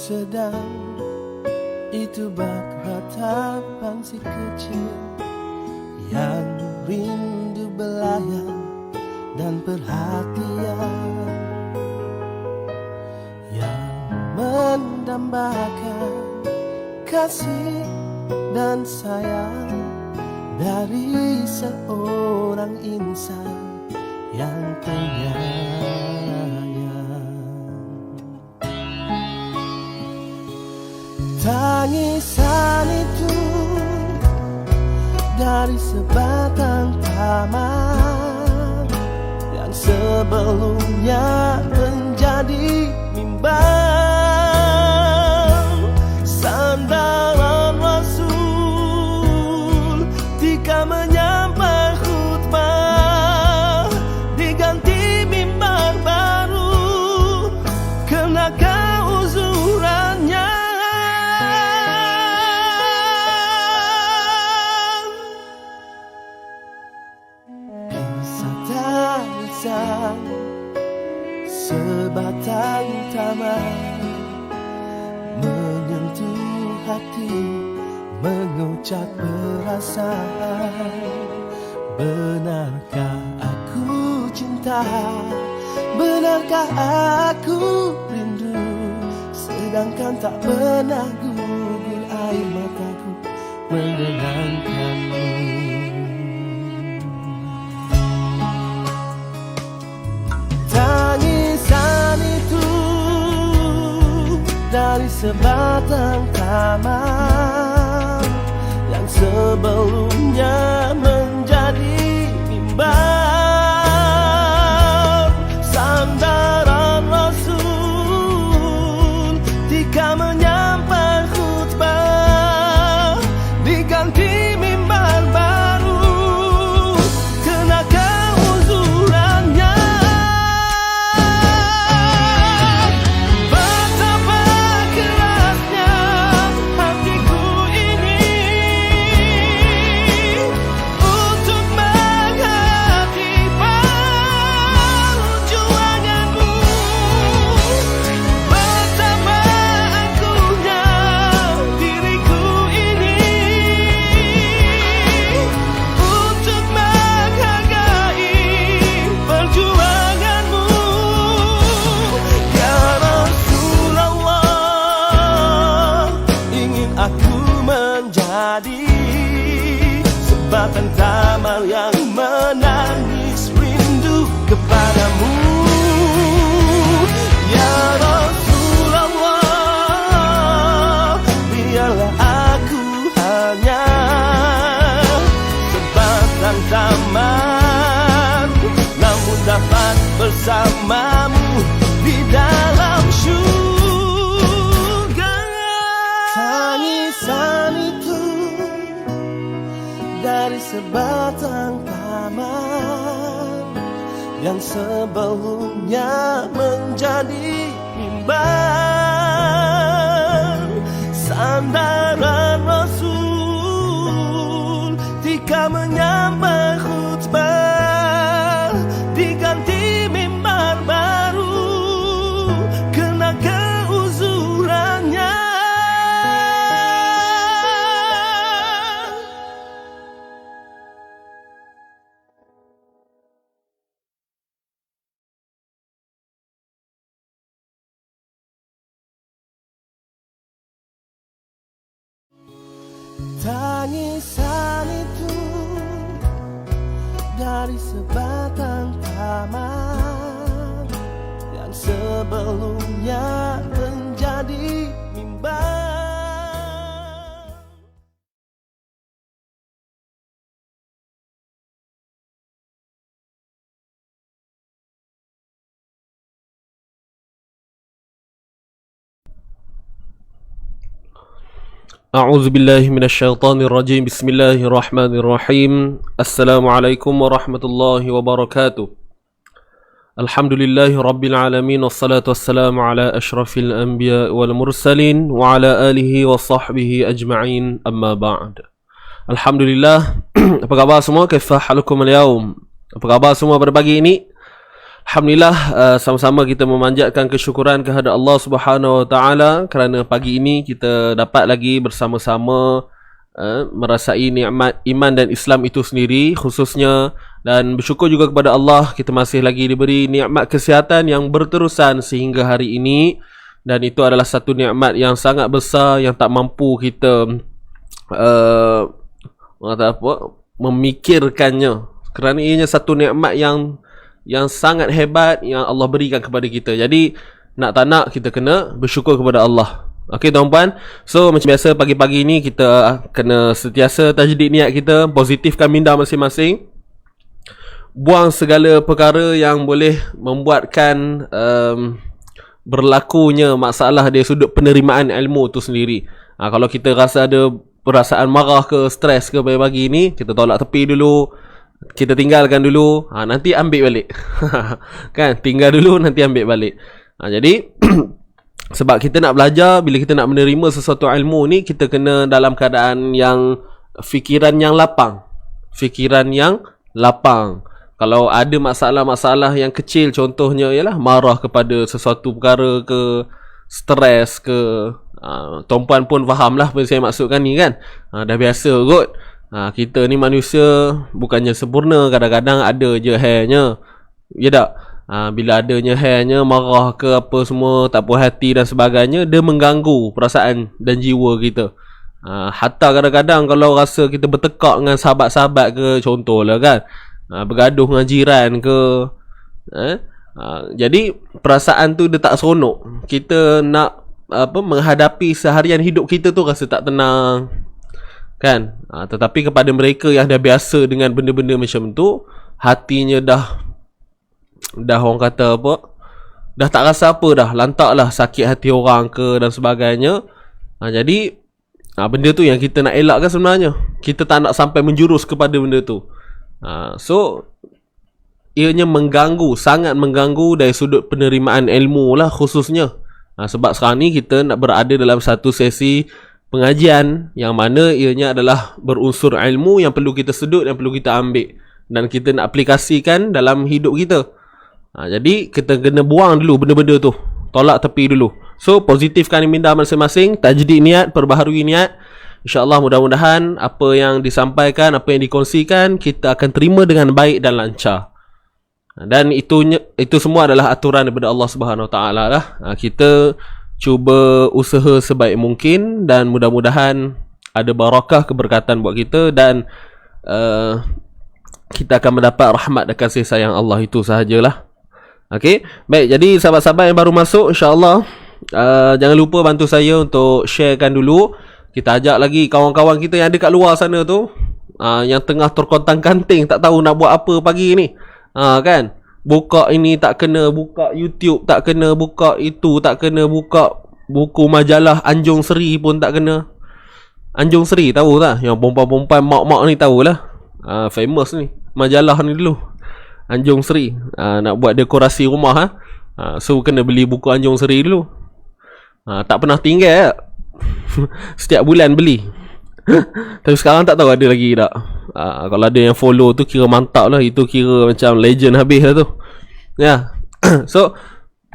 sedang itu bak harapan si kecil yang rindu belayar dan perhatian yang mendambakan kasih dan sayang dari seorang insan yang penyayang. Tangisan itu dari sebatang taman yang sebelumnya menjadi bimbang, sandaran Rasul ketika menyampai khutbah, diganti mimbar baru karena keuzurannya. Sebatang taman menyentuh hati, mengucap perasaan. Benarkah aku cinta? Benarkah aku rindu? Sedangkan tak pernah gugur air mataku mengenangkanmu. Tangisan itu dari sebatang taman yang sebelumnya menjadi bimbang, sandaran Rasul ketika menyampai khutbah, diganti mimbar baru karena keuzurannya. aku menjadi sebatang taman yang menangis rindu kepadamu. Ya Rasulullah, biarlah aku hanya sebatang taman, namun dapat bersamamu di dalam surga. Tangisan itu dari sebatang taman yang sebelumnya menjadi mimbar, sandaran Rasul ketika menyampai khutbah, diganti mimbar baru kena keuzurannya. Tangisan itu dari sebatang taman yang sebelumnya menjadi mimbar. A'udzu billahi minasyaitonir rajim. Bismillahirrahmanirrahim. Assalamualaikum warahmatullahi wabarakatuh. Alhamdulillahi rabbil alamin, wassalatu wassalamu ala asyrafil anbiya wal mursalin wa ala alihi wa sahbihi ajma'in, amma ba'd. Alhamdulillah. Apa khabar semua? Kaifa halukum al-yaum? Apa khabar semua pada pagi ini? Alhamdulillah, sama-sama kita memanjatkan kesyukuran kehadrat Allah Subhanahu Wa Taala kerana pagi ini kita dapat lagi bersama-sama merasai nikmat iman dan Islam itu sendiri khususnya, dan bersyukur juga kepada Allah kita masih lagi diberi nikmat kesihatan yang berterusan sehingga hari ini, dan itu adalah satu nikmat yang sangat besar yang tak mampu kita memikirkannya, kerana ianya satu nikmat yang sangat hebat yang Allah berikan kepada kita. Jadi nak tak nak kita kena bersyukur kepada Allah. Okey tuan-puan. So macam biasa pagi-pagi ni kita kena sentiasa tajdid niat kita, positifkan minda masing-masing. Buang segala perkara yang boleh membuatkan berlakunya masalah dari sudut penerimaan ilmu tu sendiri. Kalau kita rasa ada perasaan marah ke stres ke pagi-pagi ni, kita tolak tepi dulu, kita tinggalkan dulu, nanti ambil balik. Kan, tinggal dulu nanti ambil balik. Jadi sebab kita nak belajar, bila kita nak menerima sesuatu ilmu ni, kita kena dalam keadaan yang fikiran yang lapang. Fikiran yang lapang. Kalau ada masalah-masalah yang kecil, contohnya ialah marah kepada sesuatu perkara ke, stres ke, tuan-puan pun faham lah apa yang saya maksudkan ni kan. Dah biasa kot. Kita ni manusia bukannya sempurna, kadang-kadang ada je hairnya. Ya tak? Bila adanya hairnya, marah ke apa semua, tak puas hati dan sebagainya, dia mengganggu perasaan dan jiwa kita. Hatta kadang-kadang kalau rasa kita bertekak dengan sahabat-sahabat ke, contohlah kan, bergaduh dengan jiran ke, jadi perasaan tu dia tak seronok. Kita nak menghadapi seharian hidup kita tu rasa tak tenang kan. Tetapi kepada mereka yang dah biasa dengan benda-benda macam tu, hatinya dah orang kata apa, dah tak rasa apa dah, lantak lah sakit hati orang ke dan sebagainya. Jadi benda tu yang kita nak elakkan sebenarnya. Kita tak nak sampai menjurus kepada benda tu. So ianya mengganggu, sangat mengganggu dari sudut penerimaan ilmu lah khususnya. Sebab sekarang ni kita nak berada dalam satu sesi pengajian yang mana ianya adalah berunsur ilmu yang perlu kita sedut, yang perlu kita ambil dan kita nak aplikasikan dalam hidup kita. Jadi kita kena buang dulu benda-benda tu, tolak tepi dulu. So positifkan minda masing-masing, tajdid niat, perbaharui niat. InsyaAllah mudah-mudahan apa yang disampaikan, apa yang dikongsikan, kita akan terima dengan baik dan lancar. Dan itu semua adalah aturan daripada Allah Subhanahu Wa Taala lah. Kita cuba usaha sebaik mungkin, dan mudah-mudahan ada barakah keberkatan buat kita, dan kita akan mendapat rahmat dan kasih sayang Allah. Itu sahajalah. Okey, baik, jadi sahabat-sahabat yang baru masuk, insya-Allah jangan lupa bantu saya untuk sharekan dulu. Kita ajak lagi kawan-kawan kita yang ada kat luar sana tu, yang tengah terkontang-kanting tak tahu nak buat apa pagi ni. Kan? Buka ini tak kena, buka YouTube tak kena, buka itu tak kena, buka buku majalah Anjung Seri pun tak kena. Anjung Seri tahu tak? Yang perempuan-perempuan mak-mak ni tahulah. Famous ni majalah ni dulu. Anjung Seri. Nak buat dekorasi rumah so kena beli buku Anjung Seri dulu. Tak pernah tinggal. Setiap bulan beli. Tapi sekarang tak tahu ada lagi tak. Kalau ada yang follow tu kira mantap lah. Itu kira macam legend habis lah tu. Ya. So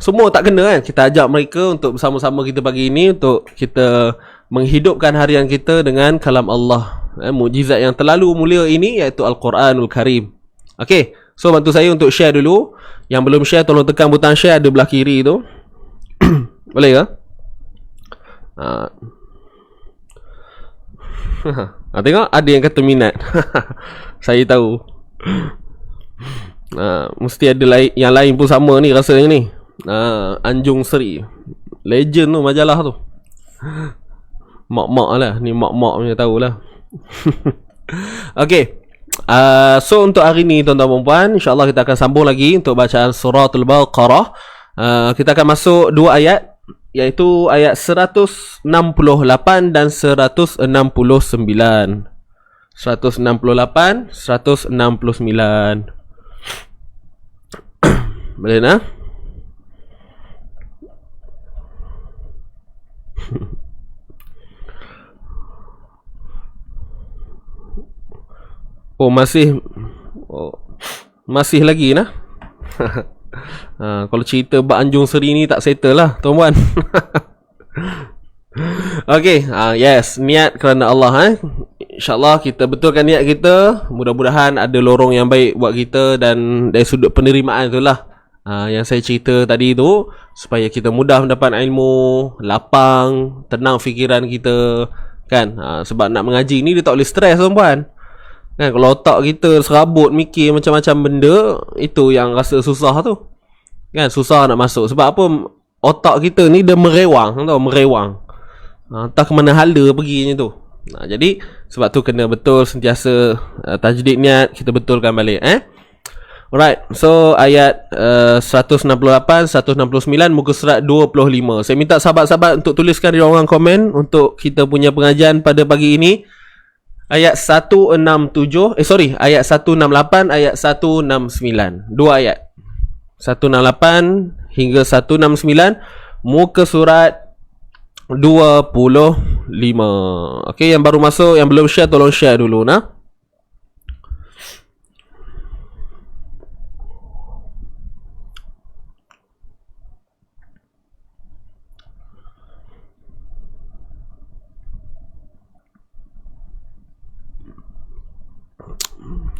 semua tak kena kan. Kita ajak mereka untuk bersama-sama kita pagi ini, untuk kita menghidupkan harian kita dengan kalam Allah, mukjizat yang terlalu mulia ini, iaitu Al-Quranul Karim. Okay, so bantu saya untuk share dulu. Yang belum share tolong tekan butang share, ada belah kiri tu. Boleh ke? Tengok ada yang kata minat. Saya tahu. Mesti ada yang lain pun sama ni rasanya ni. Anjung Seri, legend tu majalah tu. Mak-mak lah. Ni mak-mak punya tahulah. Okay, so untuk hari ni tuan-tuan dan puan, insyaAllah kita akan sambung lagi untuk bacaan Suratul Baqarah. Kita akan masuk 2 ayat, iaitu ayat 168 dan 169. 168, 169. Boleh nak? Masih lagi nah. Kalau cerita bab Anjung Seri ni tak settle lah tuan-tuan. Okay, yes, niat kerana Allah. InsyaAllah kita betulkan niat kita. Mudah-mudahan ada lorong yang baik buat kita, dan dari sudut penerimaan itulah yang saya cerita tadi tu, supaya kita mudah mendapat ilmu, lapang, tenang fikiran kita kan. Sebab nak mengaji ni dia tak boleh stres tuan-puan kan. Kalau otak kita serabut mikir macam-macam benda, itu yang rasa susah tu kan. Susah nak masuk. Sebab apa? Otak kita ni dia merewang, tahu, merewang. Entah ke mana hala perginya tu. Jadi sebab tu kena betul sentiasa tajdid niat, kita betulkan balik. Alright, so ayat 168, 169, muka surat 25. Saya minta sahabat-sahabat untuk tuliskan di ruangan komen untuk kita punya pengajian pada pagi ini. Ayat 167, ayat 168, ayat 169. 2 ayat. 168 hingga 169, muka surat 25. Okey, yang baru masuk, yang belum share tolong share dulu nah.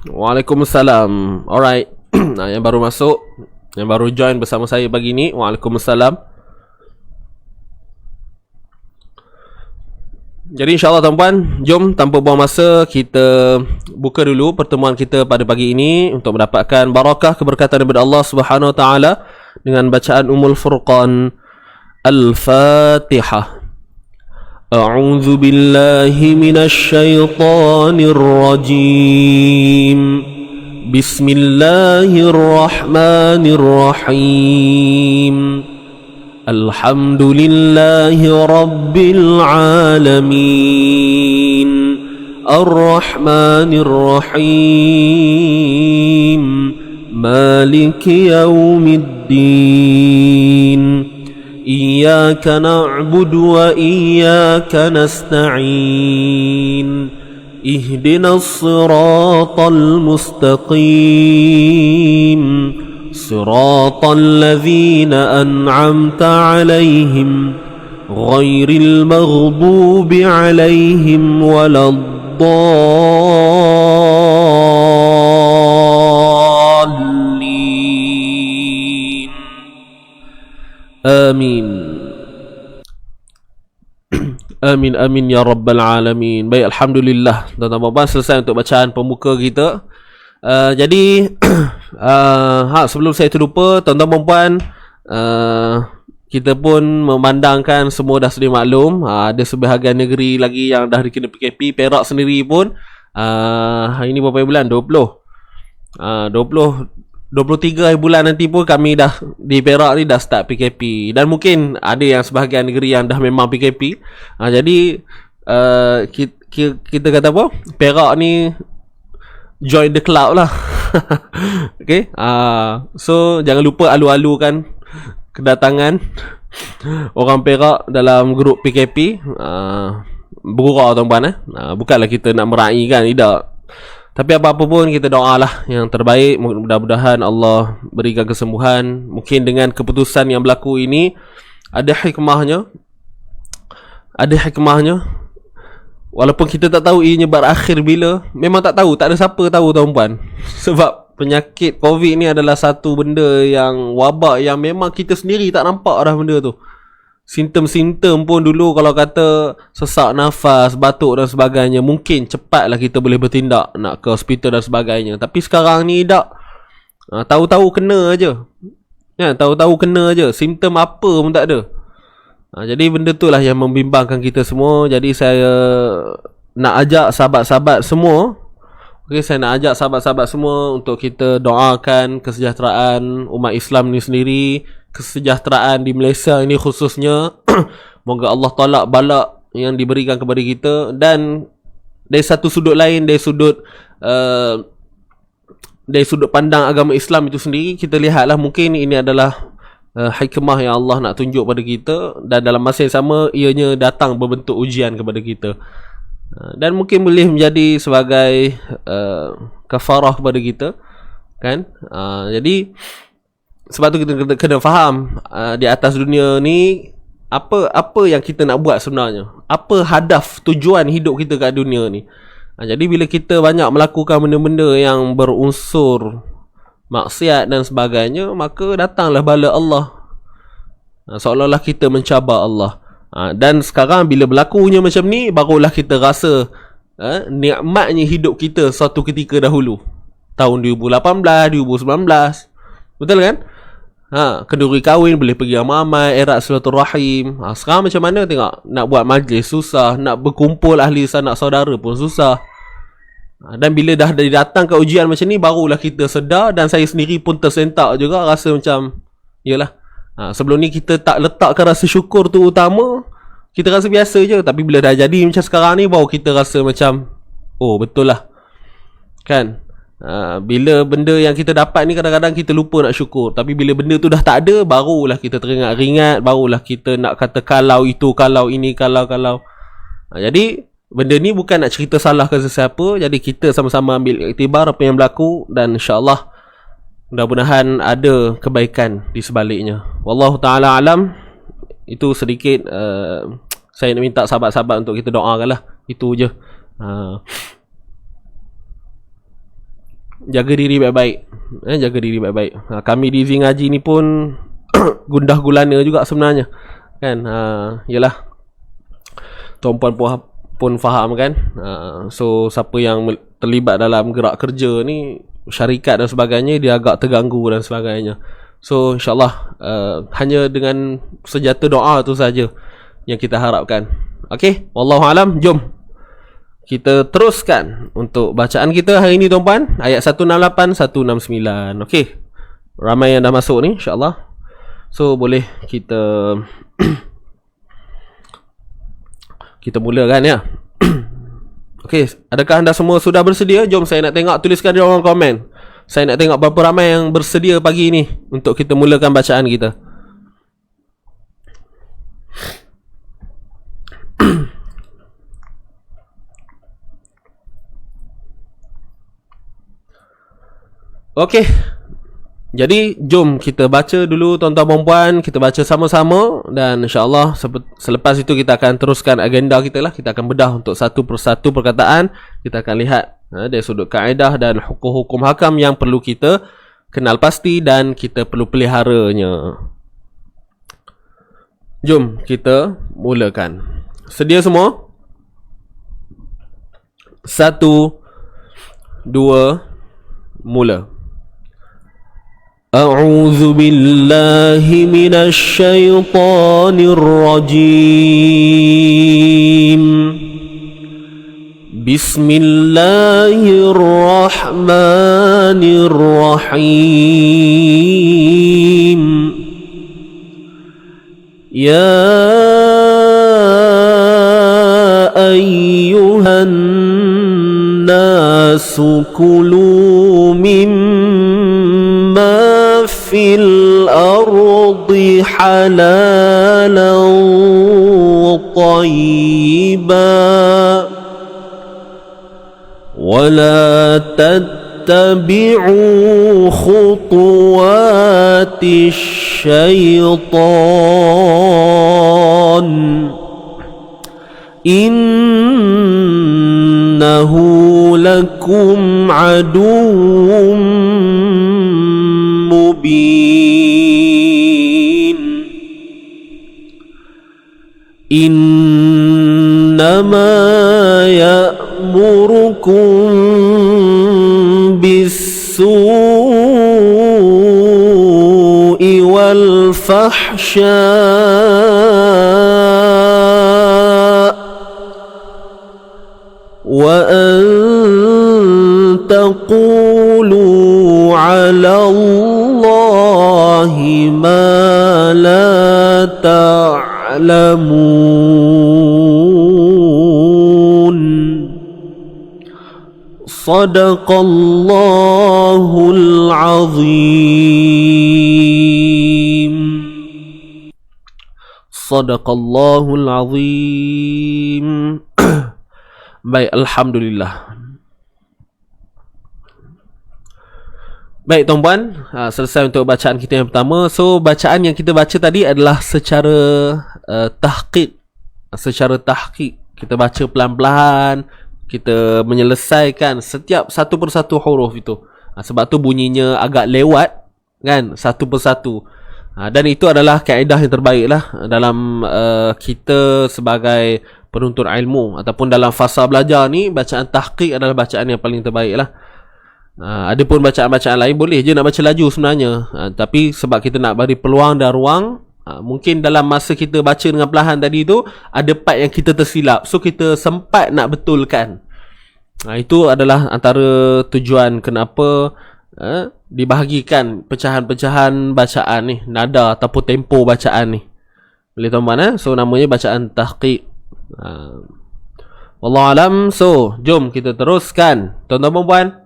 Waalaikumsalam. Alright. Yang baru masuk, yang baru join bersama saya pagi ni, waalaikumsalam. Jadi insyaAllah tuan-puan, jom tanpa buang masa kita buka dulu pertemuan kita pada pagi ini untuk mendapatkan barakah keberkatan daripada Allah Subhanahu Wa Taala dengan bacaan Ummul Furqan, Al-Fatihah. A'udzu billahi minasy syaithanir rajim. Bismillahirrahmanirrahim. Alhamdulillahi rabbil alamin. Ar-Rahmanir Rahim. Maliki yaumiddin. إياك نعبد وإياك نستعين اهدنا الصراط المستقيم صراط الذين أنعمت عليهم غير المغضوب عليهم ولا الضالين آمين. Amin amin ya rabbal alamin. Baik, alhamdulillah. Tuan-tuan dan puan, selesai untuk bacaan pembuka kita. Jadi sebelum saya terlupa, tuan-tuan dan puan, kita pun memandangkan semua dah sedia maklum, ada sebahagian negeri lagi yang dah dikena PKP. Perak sendiri pun hari ni berapa bulan? 23 hari bulan nanti pun kami dah di Perak ni dah start PKP. Dan mungkin ada yang sebahagian negeri yang dah memang PKP. Jadi kita kata apa? Perak ni join the club lah. Okay. So jangan lupa alu-alukan kedatangan orang Perak dalam grup PKP. Bergurau tuan-puan. Bukanlah kita nak meraih kan, tidak. Tapi apa-apa pun kita doalah yang terbaik. Mudah-mudahan Allah berikan kesembuhan. Mungkin dengan keputusan yang berlaku ini ada hikmahnya. Walaupun kita tak tahu ianya berakhir bila. Memang tak tahu, tak ada siapa tahu tuan-puan. Sebab penyakit COVID ni adalah satu benda yang wabak yang memang kita sendiri tak nampak dah benda tu. Simptom-simptom pun dulu kalau kata sesak nafas, batuk dan sebagainya, mungkin cepatlah kita boleh bertindak nak ke hospital dan sebagainya. Tapi sekarang ni tak. Tahu-tahu kena aja. Ya, tahu-tahu kena aja. Simptom apa pun tak ada. Jadi benda tu lah yang membimbangkan kita semua. Jadi saya nak ajak sahabat-sahabat semua. Okay, saya nak ajak sahabat-sahabat semua untuk kita doakan kesejahteraan umat Islam ni sendiri, kesejahteraan di Malaysia ini khususnya. Moga Allah tolak balak yang diberikan kepada kita. Dan dari satu sudut lain, dari sudut pandang agama Islam itu sendiri, kita lihatlah mungkin ini adalah hikmah yang Allah nak tunjuk pada kita. Dan dalam masa yang sama, ianya datang berbentuk ujian kepada kita. Dan mungkin boleh menjadi sebagai kafarah kepada kita, kan? Jadi sebab tu kita kena faham di atas dunia ni apa yang kita nak buat sebenarnya. Apa hadaf, tujuan hidup kita kat dunia ni. Jadi bila kita banyak melakukan benda-benda yang berunsur maksiat dan sebagainya, maka datanglah bala Allah. Seolah-olah kita mencabar Allah. Dan sekarang bila berlakunya macam ni, barulah kita rasa nikmatnya hidup kita suatu ketika dahulu. Tahun 2018, 2019. Betul kan? Kenduri kahwin, boleh pergi ramai-ramai, erat silaturahim. Sekarang macam mana tengok? Nak buat majlis susah, nak berkumpul ahli sanak saudara pun susah. Dan bila dah datang ke ujian macam ni, barulah kita sedar. Dan saya sendiri pun tersentak juga, rasa macam yalah, sebelum ni kita tak letakkan rasa syukur tu utama. Kita rasa biasa je. Tapi bila dah jadi macam sekarang ni, baru kita rasa macam oh betul lah, kan? Bila benda yang kita dapat ni kadang-kadang kita lupa nak syukur. Tapi bila benda tu dah tak ada, barulah kita teringat-ringat. Barulah kita nak kata kalau itu, kalau ini, kalau. Jadi benda ni bukan nak cerita salahkan sesiapa. Jadi kita sama-sama ambil iktibar apa yang berlaku. Dan insyaAllah mudah-mudahan ada kebaikan di sebaliknya. Wallahu ta'ala alam. Itu sedikit saya nak minta sahabat-sahabat untuk kita doakan lah. Itu je. Jaga diri baik-baik. Jaga diri baik-baik. Kami di Zing Haji ni pun gundah gulana juga sebenarnya, kan? Yalah, tuan-puan pun faham kan. So siapa yang terlibat dalam gerak kerja ni, syarikat dan sebagainya, dia agak terganggu dan sebagainya. So insyaAllah hanya dengan senjata doa tu saja yang kita harapkan. Okay, wallahualam. Jom kita teruskan untuk bacaan kita hari ni tuan-puan. Ayat 168, 169. Okay, ramai yang dah masuk ni insyaAllah. So boleh kita kita mulakan ya. Okay, adakah anda semua sudah bersedia? Jom saya nak tengok, tuliskan di ruang komen. Saya nak tengok berapa ramai yang bersedia pagi ni untuk kita mulakan bacaan kita. Okey. Jadi jom kita baca dulu tuan-tuan dan puan, kita baca sama-sama dan insya-Allah selepas itu kita akan teruskan agenda kita lah. Kita akan bedah untuk satu persatu perkataan. Kita akan lihat dari sudut kaedah dan hukum-hukum hakam yang perlu kita kenal pasti dan kita perlu peliharanya. Jom kita mulakan. Sedia semua? 1, 2, mula. A'udzu billahi minasy syaithanir rajim. Bismillahirrahmanirrahim. Ya ayyuhan nasu kulu mimma fil ardi halalan tayyiban ولا تتبعوا خطوات الشيطان إنه لكم عدو مبين إنما يأمركم بالسوء والفحشاء وأن تقولوا على الله ما لا تعلمون صدق الله العظيم صدق الله العظيم. Baik, alhamdulillah. Baik tuan-puan, selesai untuk bacaan kita yang pertama. So bacaan yang kita baca tadi adalah secara tahqiq. Secara tahqiq, kita baca pelan-pelan, kita menyelesaikan setiap satu persatu huruf itu. Sebab tu bunyinya agak lewat kan, satu persatu. Dan itu adalah kaedah yang terbaik lah dalam kita sebagai penuntut ilmu ataupun dalam fasa belajar ni. Bacaan tahqiq adalah bacaan yang paling terbaik lah. Ada pun bacaan-bacaan lain boleh je nak baca laju sebenarnya, tapi sebab kita nak beri peluang dan ruang, mungkin dalam masa kita baca dengan perlahan tadi tu ada part yang kita tersilap, so kita sempat nak betulkan. Itu adalah antara tujuan kenapa dibahagikan pecahan-pecahan bacaan ni, nada ataupun tempo bacaan ni. Boleh tuan-tuan so namanya bacaan tahqiq. Wallahualam. So jom kita teruskan tuan-tuan puan-puan.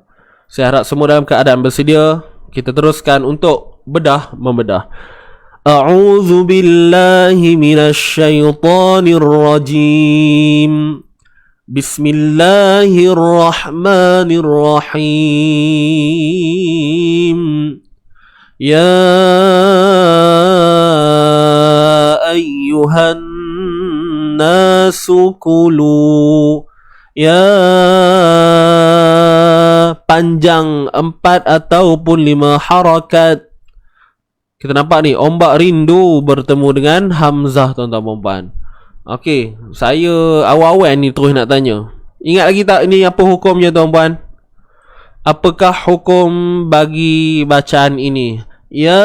Saya harap semua dalam keadaan bersedia. Kita teruskan untuk bedah membedah. A'udzu billahi minasyaitonir rajim. Bismillahirrahmanirrahim. Ya ayyuhan nasu kulu. Ya, panjang 4 ataupun 5 harakat. Kita nampak ni, ombak rindu bertemu dengan hamzah tuan-tuan puan-puan. Okey, saya awal-awal ni terus nak tanya. Ingat lagi tak ini apa hukumnya tuan-puan? Apakah hukum bagi bacaan ini? Ya,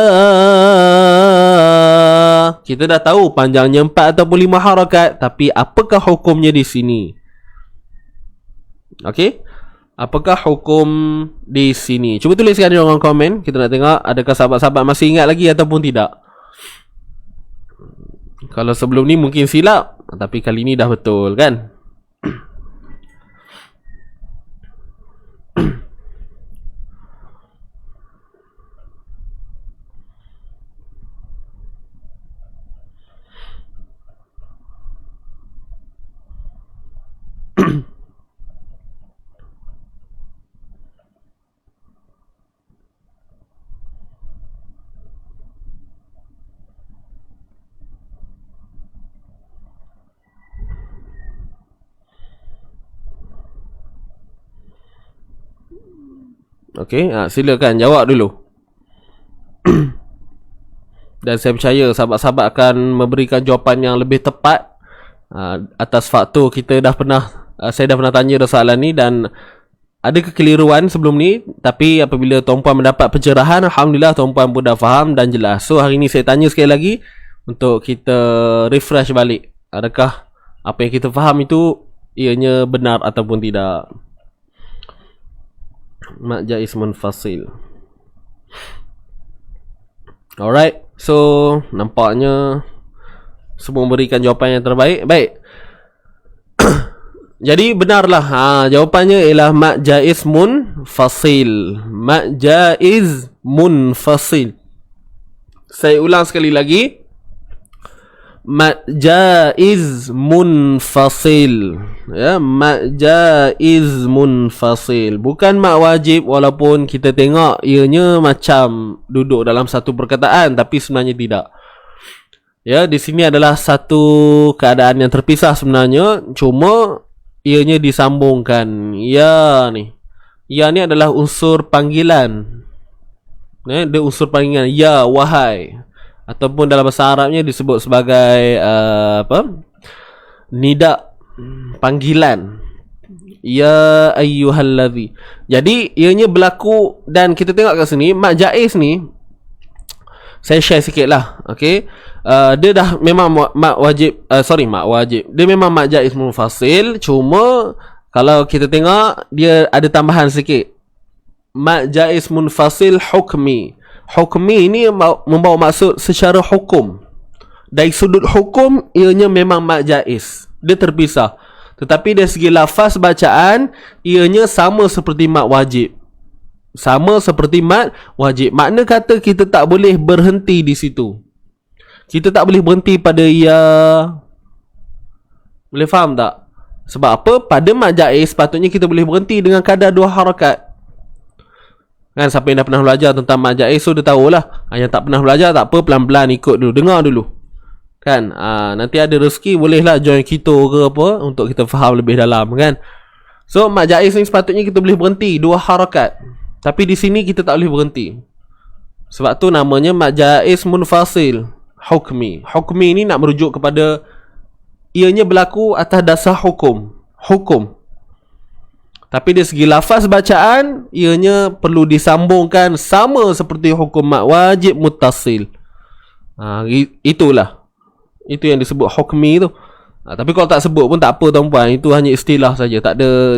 kita dah tahu panjangnya 4 ataupun 5 harakat, tapi apakah hukumnya di sini? Okey, apakah hukum di sini? Cuba tuliskan di ruangan komen. Kita nak tengok adakah sahabat-sahabat masih ingat lagi ataupun tidak. Kalau sebelum ni mungkin silap, tapi kali ni dah betul kan? Okey, silakan jawab dulu. Dan saya percaya sahabat-sahabat akan memberikan jawapan yang lebih tepat Atas faktor kita dah pernah saya dah pernah tanya soalan ni dan ada kekeliruan sebelum ni, tapi apabila tuan-puan mendapat pencerahan, alhamdulillah tuan-puan pun dah faham dan jelas. So hari ni saya tanya sekali lagi untuk kita refresh balik, adakah apa yang kita faham itu ianya benar ataupun tidak. Mat jaiz munfasil. Alright, so nampaknya semua memberikan jawapan yang terbaik. Baik. Jadi benarlah, jawapannya ialah mat jaiz munfasil. Mat jaiz munfasil. Saya ulang sekali lagi. Mat jaiz munfasil. Ya, mat jaiz munfasil. Bukan mat wajib, walaupun kita tengok ianya macam duduk dalam satu perkataan, tapi sebenarnya tidak. Ya, di sini adalah satu keadaan yang terpisah sebenarnya, cuma ianya disambungkan. Ya ni adalah unsur panggilan. Dia unsur panggilan. Ya, wahai. Ataupun dalam bahasa Arabnya disebut sebagai nida, panggilan. Ya ayyuhalladzi. Jadi ianya berlaku, dan kita tengok kat sini mat jaiz ni, saya share sikit lah. Okay, dia dah memang mat wajib. Mat wajib. Dia memang mat jaiz munfasil. Cuma kalau kita tengok, dia ada tambahan sikit. Mat jaiz munfasil hukmi. Hukmi ini membawa maksud secara hukum. Dari sudut hukum, ianya memang mat jaiz. Dia terpisah. Tetapi dari segi lafaz bacaan, ianya sama seperti mat wajib. Sama seperti mat wajib. Makna kata kita tak boleh berhenti di situ. Kita tak boleh berhenti pada ya. Boleh faham tak? Sebab apa? Pada mat jaiz sepatutnya kita boleh berhenti dengan kadar 2 harakat. Kan, siapa yang dah pernah belajar tentang mat jaiz, so dia tahulah. Yang tak pernah belajar tak apa, pelan-pelan ikut dulu, dengar dulu. Kan, nanti ada rezeki bolehlah join kita ke apa, untuk kita faham lebih dalam kan. So mat jaiz ni sepatutnya kita boleh berhenti 2 harakat. Tapi di sini kita tak boleh berhenti. Sebab tu namanya mat jaiz munfasil hukmi. Hukmi ni nak merujuk kepada ianya berlaku atas dasar hukum. Tapi dari segi lafaz bacaan, ianya perlu disambungkan sama seperti hukum mat wajib muttasil. Itulah. Itu yang disebut hukmi tu. Tapi kalau tak sebut pun tak apa tuan-puan, itu hanya istilah saja.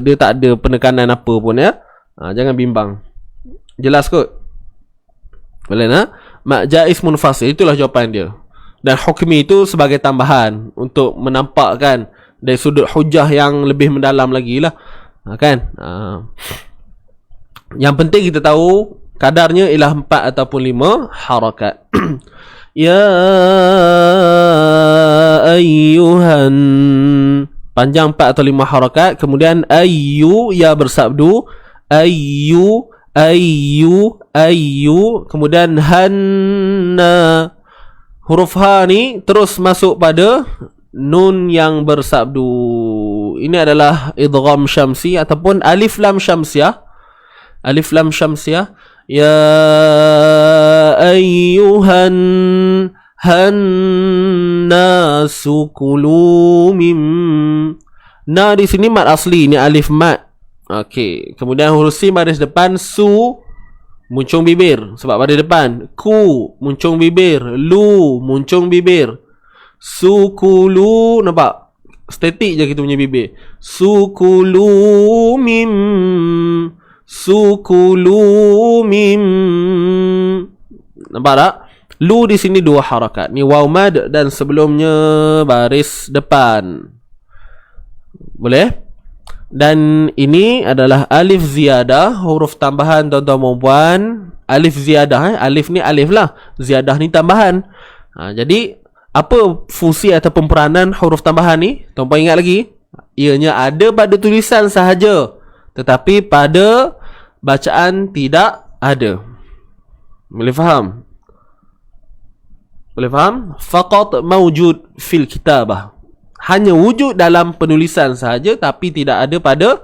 Dia tak ada penekanan apa pun ya. Jangan bimbang. Jelas kot? Boleh nak? Mat jaiz munfasil, itulah jawapan dia. Dan hukmi itu sebagai tambahan untuk menampakkan dari sudut hujah yang lebih mendalam lagi lah. Kan? Yang penting kita tahu kadarnya ialah 4 ataupun 5 harakat. Ya ayyuhan, panjang 4 atau 5 harakat. Kemudian ayyu, ya bersabdu. Ayyu. Kemudian hanna, huruf ha ni terus masuk pada nun yang bersabdu. Ini adalah idgham syamsi ataupun alif lam syamsiah. Alif lam syamsiah. Ya ayyuhan hannasu kulu mim. Na di sini mat asli, ni alif mat. Okey, kemudian huruf sin baris depan, su muncung bibir sebab baris depan, ku muncung bibir, lu muncung bibir. Sukulu, nampak? Statik je kita punya bibir. Sukulu mim. Nampak tak? Lu di sini 2 harakat. Ni waw mad dan sebelumnya baris depan. Boleh? Dan ini adalah alif ziyadah, huruf tambahan tuan-tuan dan puan. Alif ziyadah, alif ni alif lah, ziyadah ni tambahan. Jadi apa fungsi ataupun peranan huruf tambahan ni? Tuan-puan ingat lagi? Ianya ada pada tulisan sahaja, tetapi pada bacaan tidak ada. Boleh faham? Boleh faham? Faqat mawjud fil kitabah. Hanya wujud dalam penulisan sahaja, tapi tidak ada pada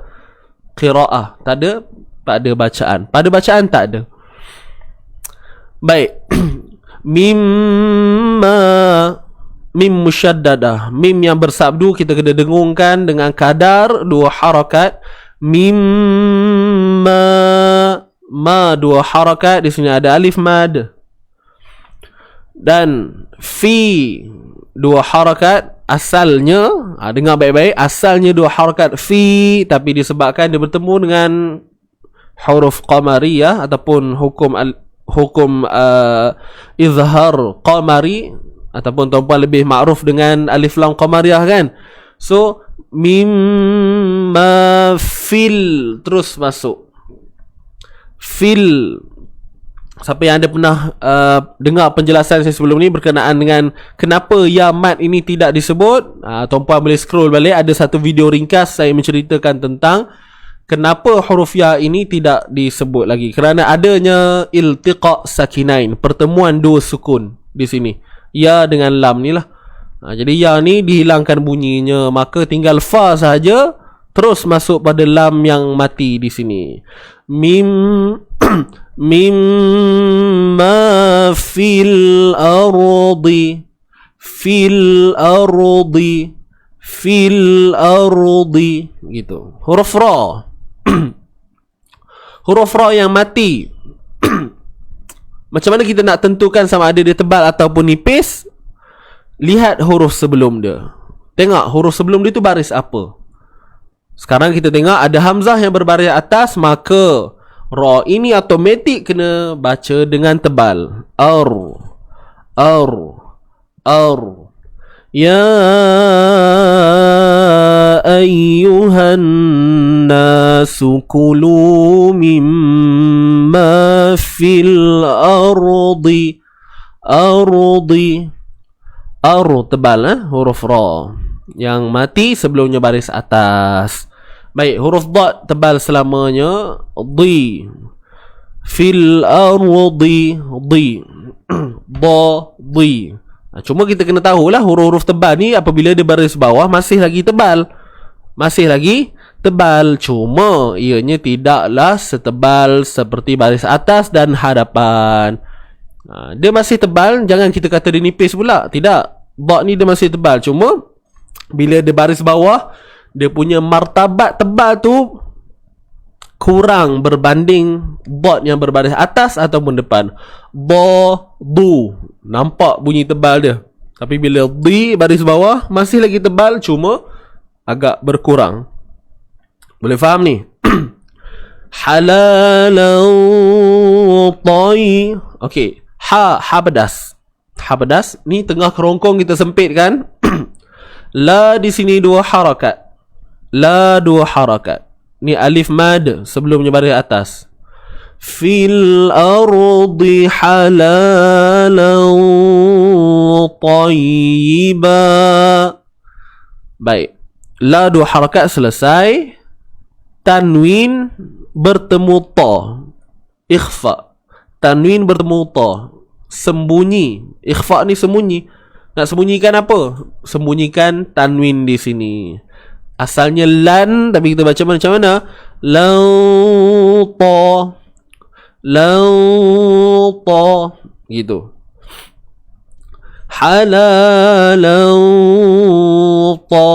qiraah. Tak ada pada bacaan. Pada bacaan tak ada. Baik. Mimma. mim musyaddadah. Mim yang bersabdu kita kena dengungkan dengan kadar 2 harakat. Mimma, ma 2 harakat, di sini ada alif mad. Dan fi 2 harakat. Asalnya, dengar baik-baik, asalnya 2 harakat fi, tapi disebabkan dia bertemu dengan huruf qamariyah ataupun hukum izhar qamari, ataupun tuan-puan lebih makruf dengan alif lam qamariyah kan. So mimma fil, terus masuk fil. Siapa yang ada pernah dengar penjelasan saya sebelum ni berkenaan dengan kenapa ya mat ini tidak disebut, tuan-puan boleh scroll balik, ada satu video ringkas saya menceritakan tentang kenapa huruf ya ini tidak disebut lagi. Kerana adanya iltiqa sakinain, pertemuan 2 sukun di sini, ya dengan lam ni lah. Jadi ya ni dihilangkan bunyinya, maka tinggal fa sahaja, terus masuk pada lam yang mati di sini. Mimma fil ardi, fil ardi, fil ardi, gitu. Huruf ra huruf ra yang mati. Macam mana kita nak tentukan sama ada dia tebal ataupun nipis? Lihat huruf sebelum dia. Tengok huruf sebelum dia tu baris apa. Sekarang kita tengok ada hamzah yang berbaris atas, maka ra ini automatik kena baca dengan tebal. Ar, ya ayyuhan nasu kulu mimma fil ardi. Ar tebal, huruf ra yang mati sebelumnya baris atas. Baik, huruf dad tebal selamanya. Di, fil ardi, di, da, di. Cuma kita kena tahulah huruf-huruf tebal ni apabila dia baris bawah masih lagi tebal. Masih lagi tebal. Cuma ianya tidaklah setebal seperti baris atas dan hadapan. Dia masih tebal, jangan kita kata dia nipis pula. Tidak. Dad ni dia masih tebal. Cuma bila dia baris bawah, dia punya martabat tebal tu kurang berbanding dad yang berbaris atas ataupun depan. Ba, du, nampak bunyi tebal dia. Tapi bila di baris bawah masih lagi tebal, cuma agak berkurang. Boleh faham ni? Halalau ta'i. Okey, ha pedas. Ha pedas ni tengah kerongkong kita sempit kan? La di sini 2 harakat. La 2 harakat. Ni alif mad sebelumnya baris atas. Fil ardi halalan tayyiba. Baik. La 2 harakat selesai. Tanwin bertemu ta. Ikhfa. Tanwin bertemu ta. Sembunyi. Ikhfa ni sembunyi. Nak sembunyikan apa? Sembunyikan tanwin di sini. Asalnya lan, tapi kita baca macam mana? Lau ta, lau ta, gitu. Halalau ta.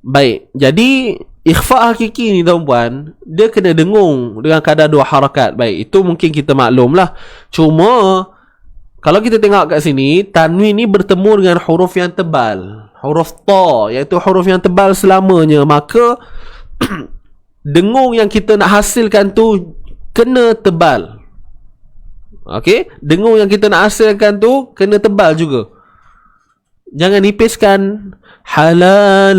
Baik, jadi ikhfa hakiki ni tuan-puan, dia kena dengung dengan kadar 2 harakat. Baik, itu mungkin kita maklum lah. Cuma kalau kita tengok kat sini, tanwin ni bertemu dengan huruf yang tebal, huruf ta, iaitu huruf yang tebal selamanya. Maka dengung yang kita nak hasilkan tu kena tebal. Okey, dengung yang kita nak hasilkan tu kena tebal juga. Jangan nipiskan. Halalan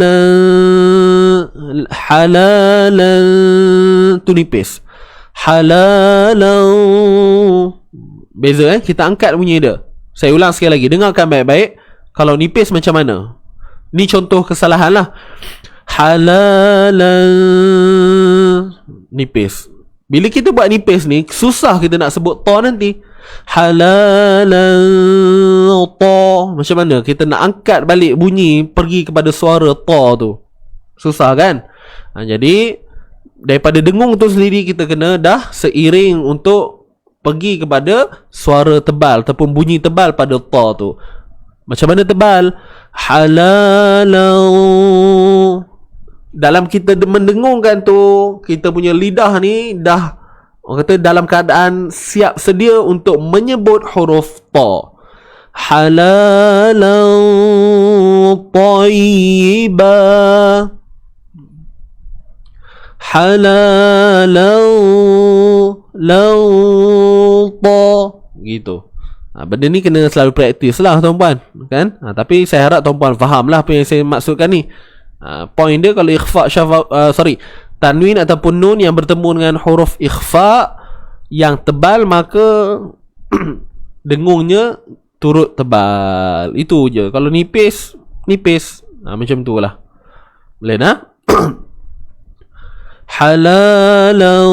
tu nipis. Halalau. Beza kita angkat bunyi dia. Saya ulang sekali lagi, dengarkan baik-baik. Kalau nipis macam mana? Ni contoh kesalahan lah. Halalan nipis. Bila kita buat nipis ni, susah kita nak sebut ta nanti. Halalan ta. Macam mana kita nak angkat balik bunyi pergi kepada suara ta tu? Susah kan? Jadi daripada dengung tu sendiri kita kena dah seiring untuk pergi kepada suara tebal ataupun bunyi tebal pada ta tu. Macam mana tebal? Halalau. Dalam kita mendengungkan tu, kita punya lidah ni dah, orang kata, dalam keadaan siap sedia untuk menyebut huruf ta. Halalau tayyibah. Halalau lau ta. Gitu. Benda ni kena selalu praktis lah tuan-puan, kan? Tapi saya harap tuan-puan faham lah apa yang saya maksudkan ni. Point dia kalau ikhfa tanwin ataupun nun yang bertemu dengan huruf ikhfa yang tebal, maka dengungnya turut tebal. Itu je. Kalau nipis macam tu lah. Boleh nak? Halalau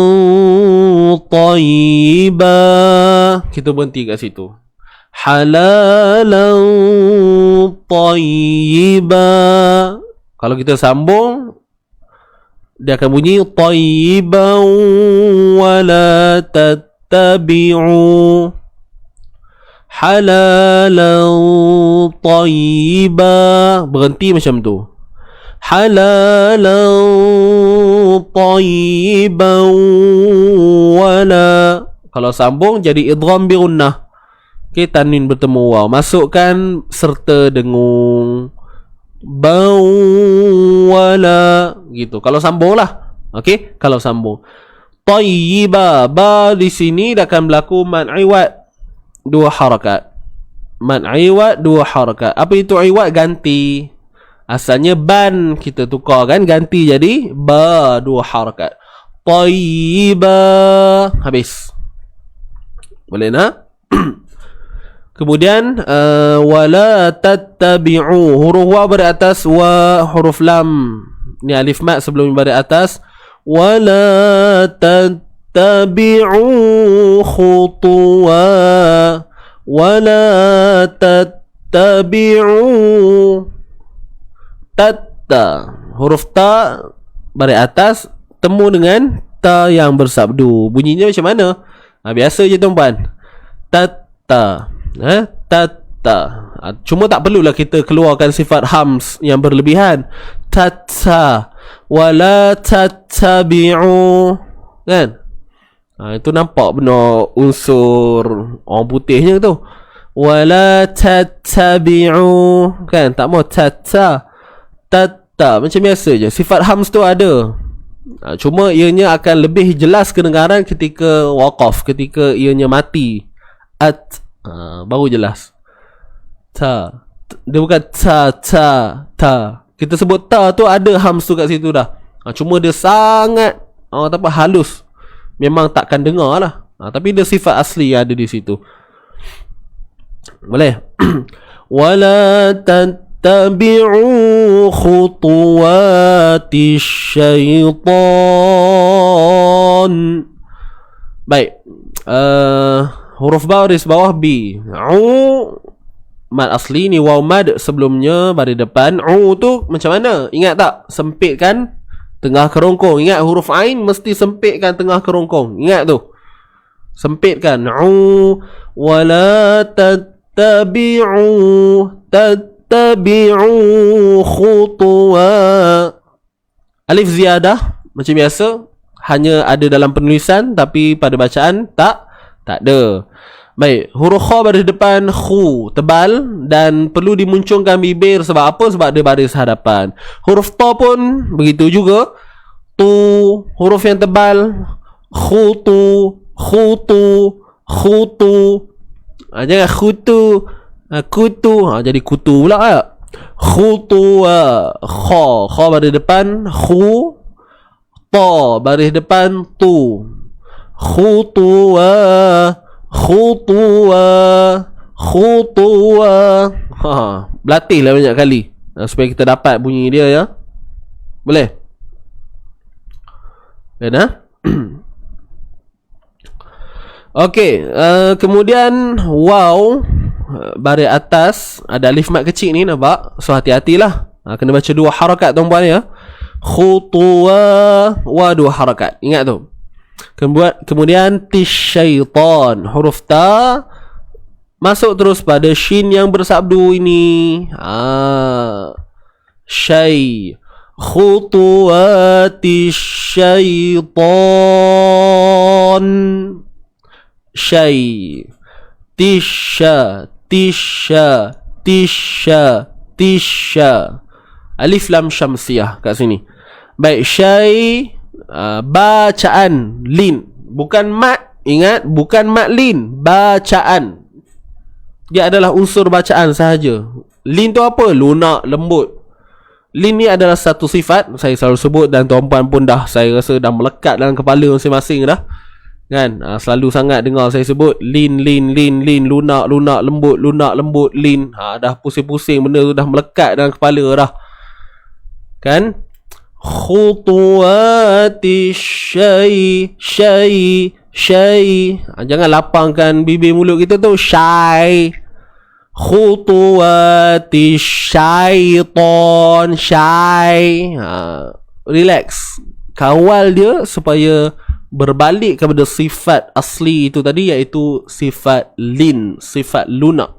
tayyibah. Kita berhenti kat situ. Halalau tayyibah. Kalau kita sambung, dia akan bunyi tayyibah wala tattabi'u. Halalau tayyibah. Berhenti macam tu. Halalau tayyibah wala. Kalau sambung jadi idgham bi gunnah. Okey, tanwin bertemu waw, masukkan serta dengung. Bau wala gitu. Kalau sambung lah. Okey, kalau sambung. Tayyibah, ba di sini dah akan berlaku mad iwad 2 harakat. Mad iwad 2 harakat. Apa itu iwad? Ganti. Asalnya ban, kita tukar kan, ganti jadi ba 2 harakat. Tayyibah. Habis. Boleh nak? Kemudian wala tattabi'u. Huruf wa baris atas, wa huruf lam. Ni alif mat sebelum baris atas. Wala tattabi'u khutuwa. Wala tattabi'u. Tatta. Huruf ta baris atas temu dengan ta yang bersabdu. Bunyinya macam mana? Biasa je tuan-puan. Tatta. Tatta. Cuma tak perlulah kita keluarkan sifat hams yang berlebihan. Tatta. Wala tattabi'u. Kan? Itu nampak benar unsur orang putihnya tu. Wala tattabi'u. Kan? Tak mau tatta. Tatta. Macam biasa je. Sifat hams tu ada. Cuma ianya akan lebih jelas kedengaran ketika waqaf, ketika ianya mati. At. Baru jelas. Ta. Dia bukan ta. Kita sebut ta tu ada hams tu kat situ dah. Cuma dia sangat halus. Memang takkan dengar lah. Tapi dia sifat asli yang ada di situ. Boleh? Wala tattabi'u khutuwati syaitan. Baik. Huruf baris bawah B. Mad asli ni waw mad sebelumnya baris depan. Tu macam mana? Ingat tak? Sempitkan tengah kerongkong. Ingat huruf ain mesti sempitkan tengah kerongkong. Ingat tu. Sempitkan. Wala tattabi'u khutuwa. Alif ziyadah macam biasa, hanya ada dalam penulisan tapi pada bacaan tak ada. Baik, huruf kha baris depan khu tebal dan perlu dimuncungkan bibir. Sebab apa? Sebab dia baris hadapan. Huruf ta pun begitu juga. Tu huruf yang tebal. Khutu. Jangan khutu. Kutu. Jadi kutu pula tak? Khutu. Kha baris depan khu. Ta baris depan tu. Khutuwa. Berlatihlah banyak kali supaya kita dapat bunyi dia ya. Boleh? Kena? Okey, kemudian waw baris atas ada alif mat kecil ni, nampak? So hati-hatilah. Kena baca 2 harakat tuan-puan ya. Khutuwa wa 2 harakat. Ingat tu. Kemudian tisyaitan, huruf ta Masuk terus pada shin yang bersabdu ini. Syai. Khutuwati syaitan. Syai. Tisha. Tisha. Tisha. Tisha. Alif lam syamsiyah kat sini. Baik, syai. Bacaan. Lin. Bukan mat. Ingat, bukan mat lin. Bacaan. Dia adalah unsur bacaan sahaja. Lin tu apa? Lunak, lembut. Lin ni adalah satu sifat, saya selalu sebut, dan tuan-puan pun dah, saya rasa dah melekat dalam kepala masing-masing dah. Kan? Selalu sangat dengar saya sebut lin, lin, lin, lin, lunak, lunak, lembut, lunak, lembut, lin. Dah pusing-pusing benda tu, dah melekat dalam kepala dah. Kan? Khutuwati syai, syai, syai. Jangan lapangkan bibir mulut kita tu. Syai. Khutuwati syaitan. Syai. Relax. Kawal dia supaya berbalik kepada sifat asli itu tadi, iaitu sifat lin, sifat lunak.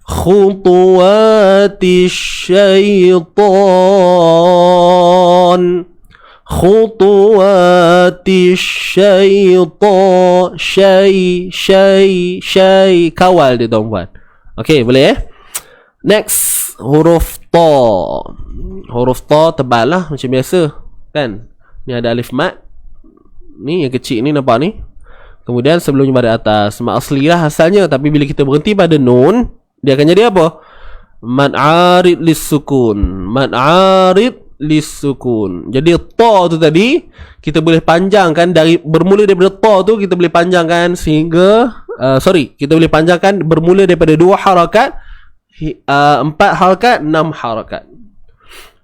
Khutuwati syaitan. Khutuwati syaitan. Syai, syai, syai. Kawal dia tuan-puan. Okey, boleh Next, huruf ta. Huruf ta tebal lah macam biasa. Kan? Ni ada alif mat. Ni yang kecil ni, nampak ni. Kemudian sebelumnya pada atas. Mat asli lah asalnya. Tapi bila kita berhenti pada nun, dia akan jadi apa? Mad arid lis sukun. Mad arid lis sukun. Jadi ta tu tadi kita boleh panjangkan dari, bermula daripada ta tu kita boleh panjangkan sehingga kita boleh panjangkan bermula daripada 2 harakat, 4 harakat, 6 harakat.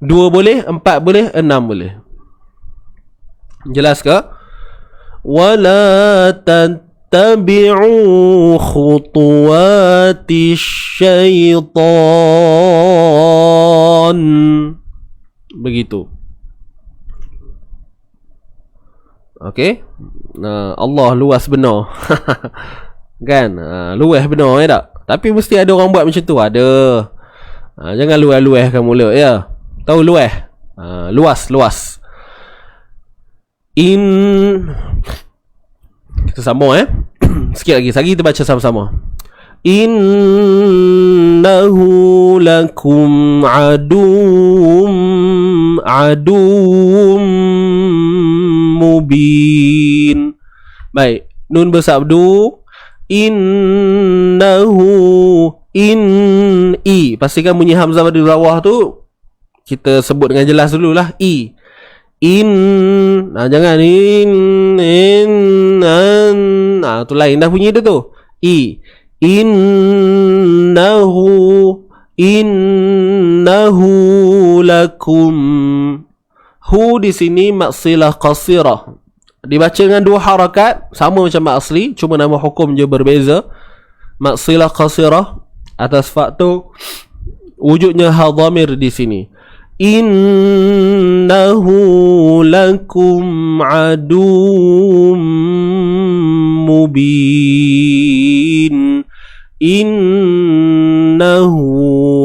2 boleh, 4 boleh, 6 boleh. Jelas ke? Wala tabi'u khutuwati syaitan. Begitu. Okey. Allah luas benar. Kan? Luas benar tak? Tapi mesti ada orang buat macam tu. Ada. Jangan luas-luaskan mulut ya. Tahu luas? Luas. Kita sambung sikit lagi. Kita baca sama-sama. Innahu lakum adum mubin. Baik, nun bersabdu. Innahu, pastikan bunyi hamzah pada bawah tu kita sebut dengan jelas dululah. Jangan tu lain dah bunyi dia tu. Innahu lakum. Hu di sini maksilah qasirah. Dibaca dengan 2 harakat, sama macam mak asli, cuma nama hukum je berbeza. Maksilah qasirah atas faktor wujudnya hal dhamir di sini. Innahu lakum adum mubin. Innahu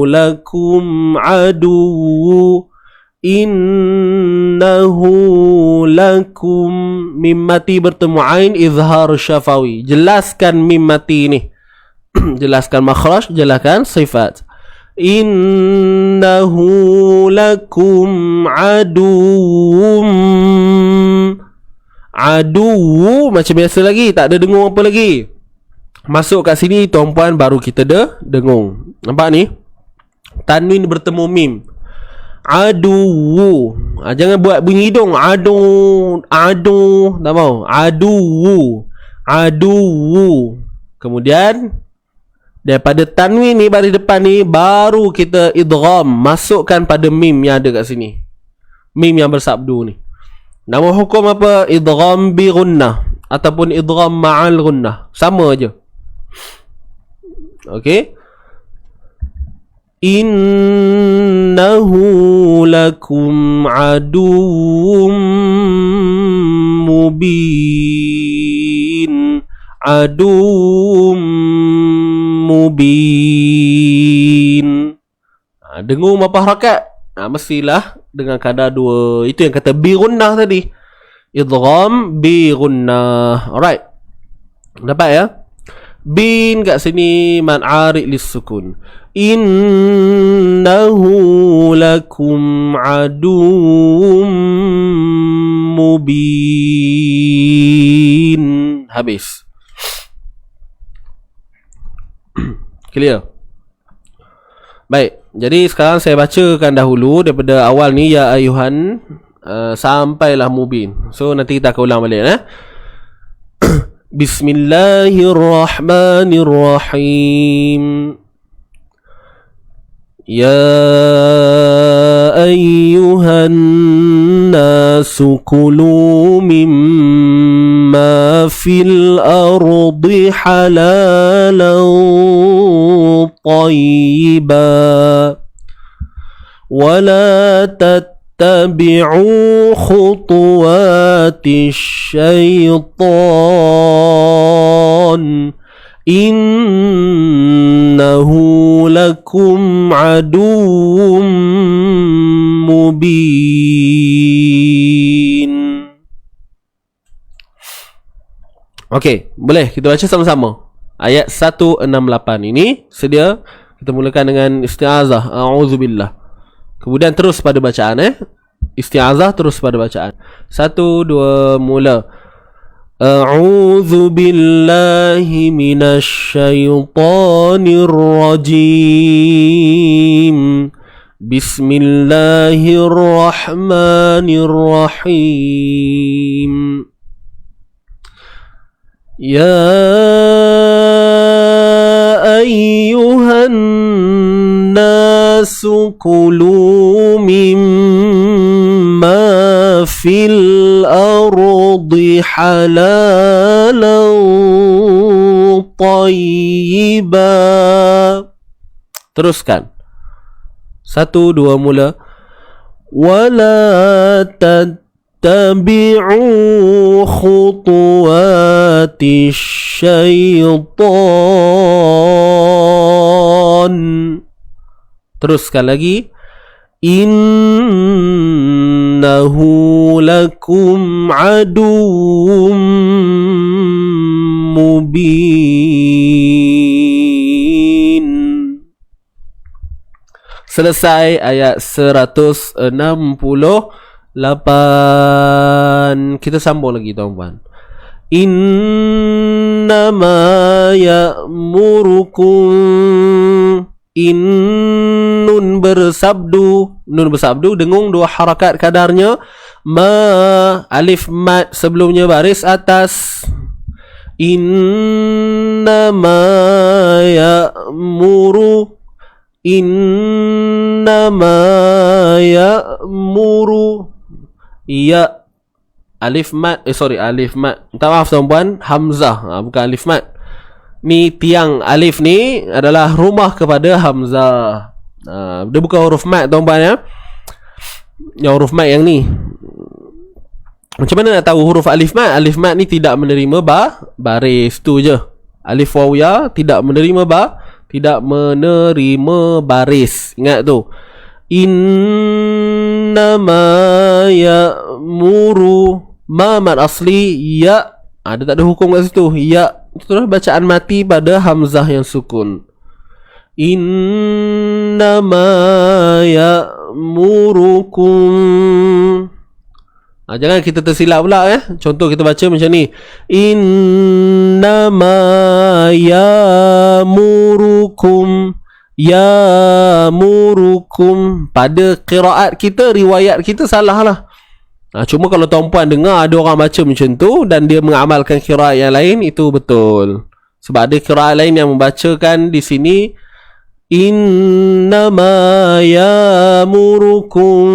lakum adu. Innahu lakum. Mim mati bertemu ain, izhar syafawi. Jelaskan mim mati ni. Jelaskan makhraj, jelaskan sifat. Innahu lakum adum. Adu macam biasa lagi, tak ada dengung apa lagi. Masuk kat sini tuan-puan baru kita dengung. Nampak ni? Tanwin bertemu mim. Adu. Jangan buat bunyi hidung. Adu. Tak mau. Adu. Kemudian daripada tanwin ni baris depan ni baru kita idgham, masukkan pada mim yang ada kat sini. Mim yang bersabdu ni. Nama hukum apa? Idgham bi gunnah ataupun idgham ma'al gunnah. Sama aja. Okey. Innahu lakum adum mubin. Adum mubin. Dengung berapa harakat? Mestilah dengan kadar 2. Itu yang kata bi gunnah tadi. Idgham bi gunnah. Alright. Dapat ya? Bin kat sini man arid lis-sukun. Innahu lakum aduwwum mubin. Habis. Clear? Baik, jadi sekarang saya bacakan dahulu daripada awal ni ya ayuhan sampailah mubin. So nanti kita akan ulang balik Bismillahirrahmanirrahim. Ya ayyuhan nasu kulu mimma fil ardi halalan tayyiban wa la tattabi'u khutuwati syaitan innahu lakum aduwwum mubin. Okey, boleh kita baca sama-sama. Ayat 168 ini sedia. Kita mulakan dengan isti'azah. A'udzubillah. Kemudian terus pada bacaan Isti'azah terus pada bacaan. 1, 2, mula. A'udzu billahi minasy syaithanir rajim. Bismillahirrahmanirrahim. Ya ayyuhan nasu kulu mimma fil ardi halalan tayyiban. Teruskan. 1, 2, mula. Wala tattabi'u khutuwati syaitan. Teruskan lagi. Innahu lakum aduwwum mubin. Selesai ayat 168. Kita sambung lagi tuan-tuan. Innama ya'murukum. Nun bersabdu dengung 2 harakat kadarnya. Ma alif mat sebelumnya baris atas. Innama ya'muru. Innama ya'muru. Ya alif mat alif mat. Minta maaf tuan-puan, hamzah bukan alif mat. Ni tiang alif ni adalah rumah kepada hamzah. Dia bukan huruf mat tuan-puan ya. Yang huruf mat yang ni. Macam mana nak tahu huruf alif mat? Alif mat ni tidak menerima baris, tu je. Alif waw ya tidak menerima tidak menerima baris. Ingat tu. Innama ya'muru. Ma mat asli ya. Dia tak ada hukum kat situ. Ya. Itulah bacaan mati pada hamzah yang sukun. Innama ya'murukum. Jangan kita tersilap pula ya. Contoh kita baca macam ni. Innama ya'murukum. Ya'murukum. Pada qiraat kita, riwayat kita salah lah. Cuma kalau tuan-puan dengar ada orang baca macam tu dan dia mengamalkan qiraat yang lain, itu betul. Sebab ada qiraat lain yang membacakan di sini innama ya'murukum.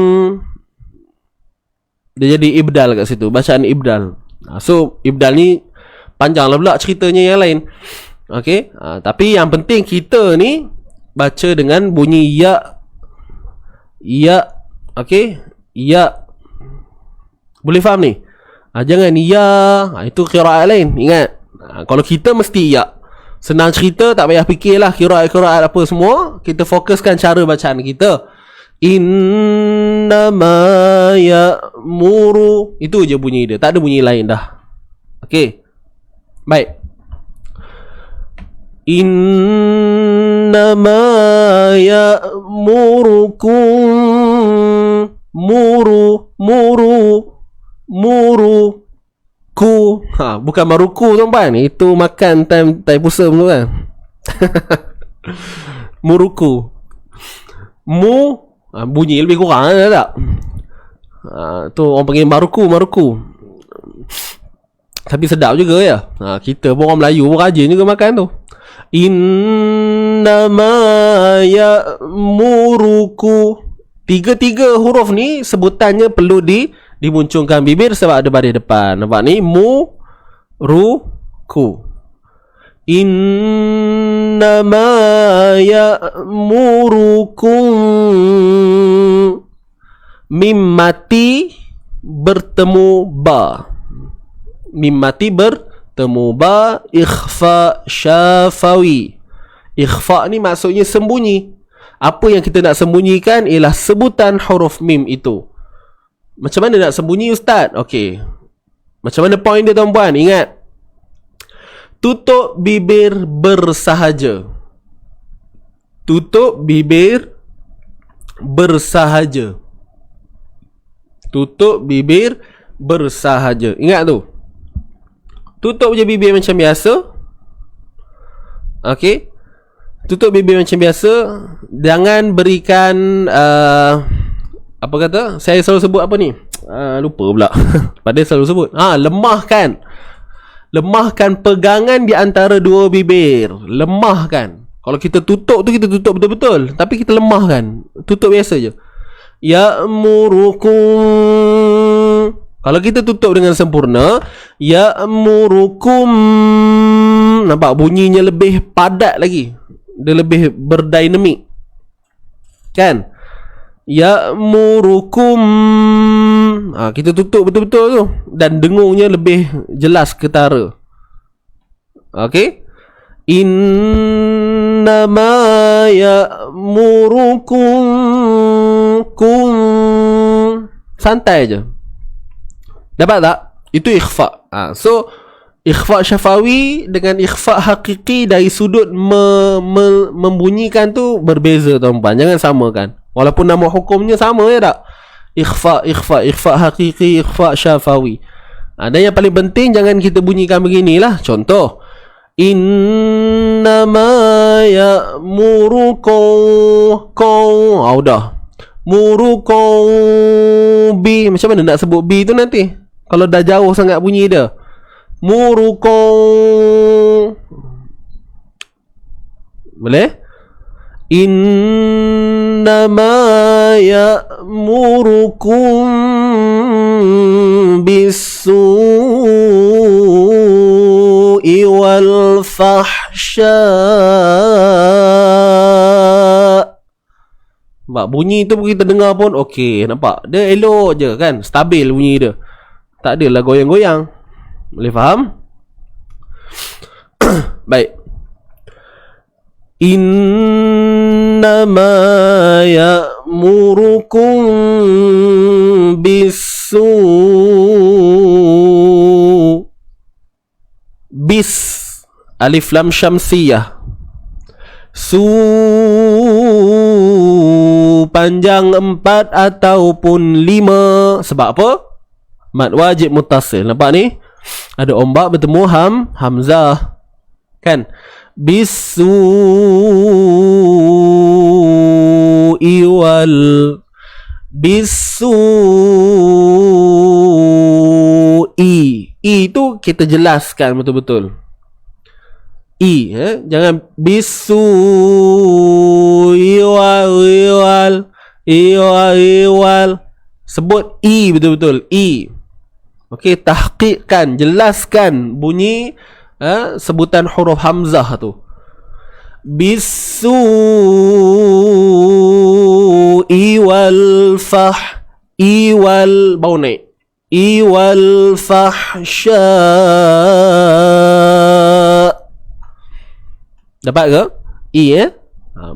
Dia jadi ibdal kat situ, bacaan ibdal. So ibdal ni panjanglah pula ceritanya yang lain. Okey, tapi yang penting kita ni baca dengan bunyi ya. Ya. Okey, ya. Boleh faham ni? Jangan ya. Itu qiraat lain. Ingat. Kalau kita mesti ya. Senang cerita, tak payah fikirlah qiraat apa semua. Kita fokuskan cara bacaan kita. Innama ya'muru. Itu je bunyi dia, tak ada bunyi lain dah. Okey. Baik. Innama ya'murukum muruku. Bukan maruku tuan-puan. Itu makan time puasa tu kan. Muruku. Bunyi lebih kurang tak? Tu orang panggil maruku. Tapi sedap juga ya. Kita pun orang Melayu pun rajin juga makan tu. Innama ya'muruku. Tiga huruf ni sebutannya perlu dimuncungkan bibir sebab ada baris depan. Nampak ni? Mu-ru-ku. Innama ya'murukum mimmati bertemu ba. Mimmati bertemu ba. Ikhfa syafawi. Ikhfa ni maksudnya sembunyi. Apa yang kita nak sembunyikan ialah sebutan huruf mim itu. Macam mana nak sembunyi ustaz? Okey. Macam mana point dia tuan-puan? Ingat. Tutup bibir bersahaja. Tutup bibir bersahaja. Tutup bibir bersahaja. Ingat tu. Tutup je bibir macam biasa. Okey. Tutup bibir macam biasa. Jangan berikan apa kata? Saya selalu sebut apa ni? Lupa pula. Padahal selalu sebut. Lemahkan. Lemahkan pegangan di antara dua bibir. Lemahkan. Kalau kita tutup tu, kita tutup betul-betul. Tapi kita lemahkan. Tutup biasa je. Ya'murukum. Kalau kita tutup dengan sempurna, ya'murukum. Nampak bunyinya lebih padat lagi. Dia lebih berdinamik. Kan? Ya'murukum. Kita tutup betul-betul tu. Dan dengungnya lebih jelas ketara. Okey? Innama ya'murukum. Santai je. Dapat tak? Itu ikhfa. So ikhfa syafawi dengan ikhfa hakiki dari sudut membunyikan tu berbeza tuan-puan. Jangan samakan. Walaupun nama hukumnya sama ya tak? Ikhfa hakiki, ikhfa syafawi. Dan yang paling penting jangan kita bunyikan beginilah. Contoh, innama ya'murukum. Udah. Murukum bi. Macam mana nak sebut bi tu nanti? Kalau dah jauh sangat bunyi dia. Murukum. Boleh? Innama ya'murukum bis-su'i wal fahsya. Nampak bunyi tu kita dengar pun okey, nampak? Dia elok je kan? Stabil bunyi dia. Tak adalah goyang-goyang. Boleh faham? Baik. Innama ya'murukum bis-su'. Bis. Alif lam syamsiyah. Panjang 4 ataupun 5. Sebab apa? Mad wajib muttasil. Nampak ni? Ada ombak bertemu hamzah. Kan? Bis-su'i wal bis-su'i. Tu kita jelaskan betul-betul. Jangan bis-su'i wal sebut betul-betul. Okey, tahqiqkan, jelaskan bunyi sebutan huruf hamzah tu. Bis-su'i wal bau naik. Wal fahsya. Dapat ke? I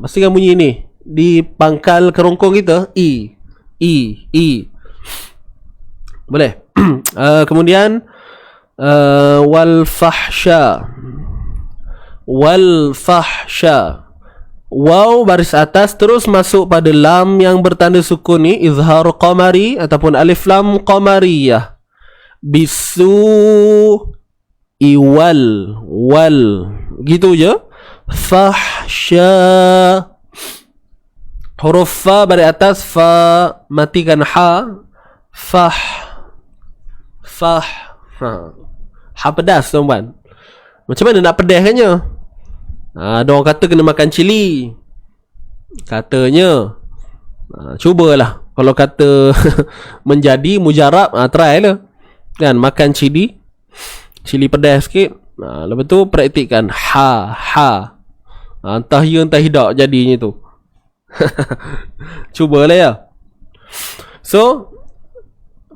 pastikan bunyi ni di pangkal kerongkong kita. I. Boleh. Kemudian wal fahsya. Waw baris atas terus masuk pada lam yang bertanda sukun ni, izhar qamari ataupun alif lam qamariyah. Bisu wal gitu je. Fahsya, huruf fa baris atas, fa matikan ha. Ha pedas tuan-tuan. Macam mana nak pedaskannya? Ada orang kata kena makan cili. Katanya cubalah. Kalau kata menjadi mujarab, try lah kan, makan cili pedas sikit. Lepas tu praktikkan ha. Entah ya entah tidak jadinya tu. Cubalah ya. So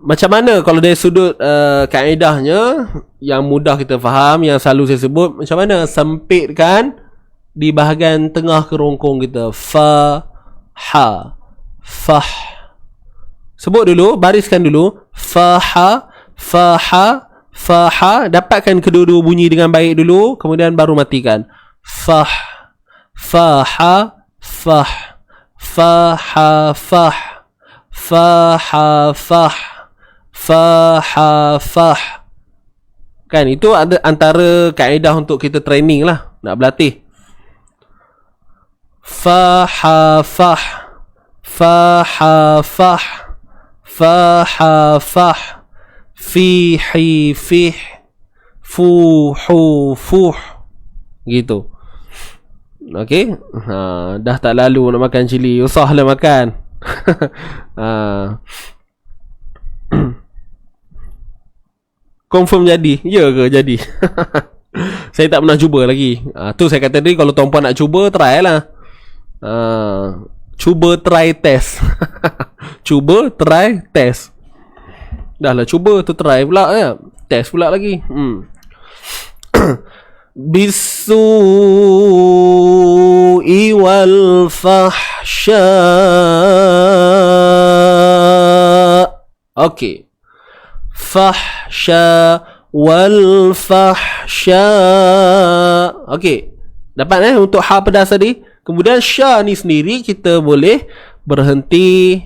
macam mana kalau dari sudut kaedahnya yang mudah kita faham, yang selalu saya sebut, macam mana sempitkan di bahagian tengah kerongkong kita. Fa, ha, fah. Sebut dulu, bariskan dulu. Fa, ha, fa, ha, fa, ha. Dapatkan kedua-dua bunyi dengan baik dulu, kemudian baru matikan. Fah, fa, ha, fah, fa, ha, fah, fa, ha, fah, fa, ha, fah. Kan itu ada antara kaedah untuk kita training lah, nak berlatih. Fa, ha, fah, fa, ha, fah, fa, ha, fah, fi, hi, fih, fu, hu, fuh. Gitu. Okey. Dah tak lalu nak makan cili, usahlah makan. Confirm jadi. Ya ke jadi? Saya tak pernah cuba lagi. Tu saya kata tadi, kalau tuan-puan nak cuba, try lah. Cuba try test. Cuba try test. Dah lah cuba tu, try pula ya. Test pula lagi. Bisu'i wal fahsya. Okey. Fahsya wal fahsya. Okey. Dapat untuk ha pedas tadi. Kemudian sya ni sendiri kita boleh berhenti,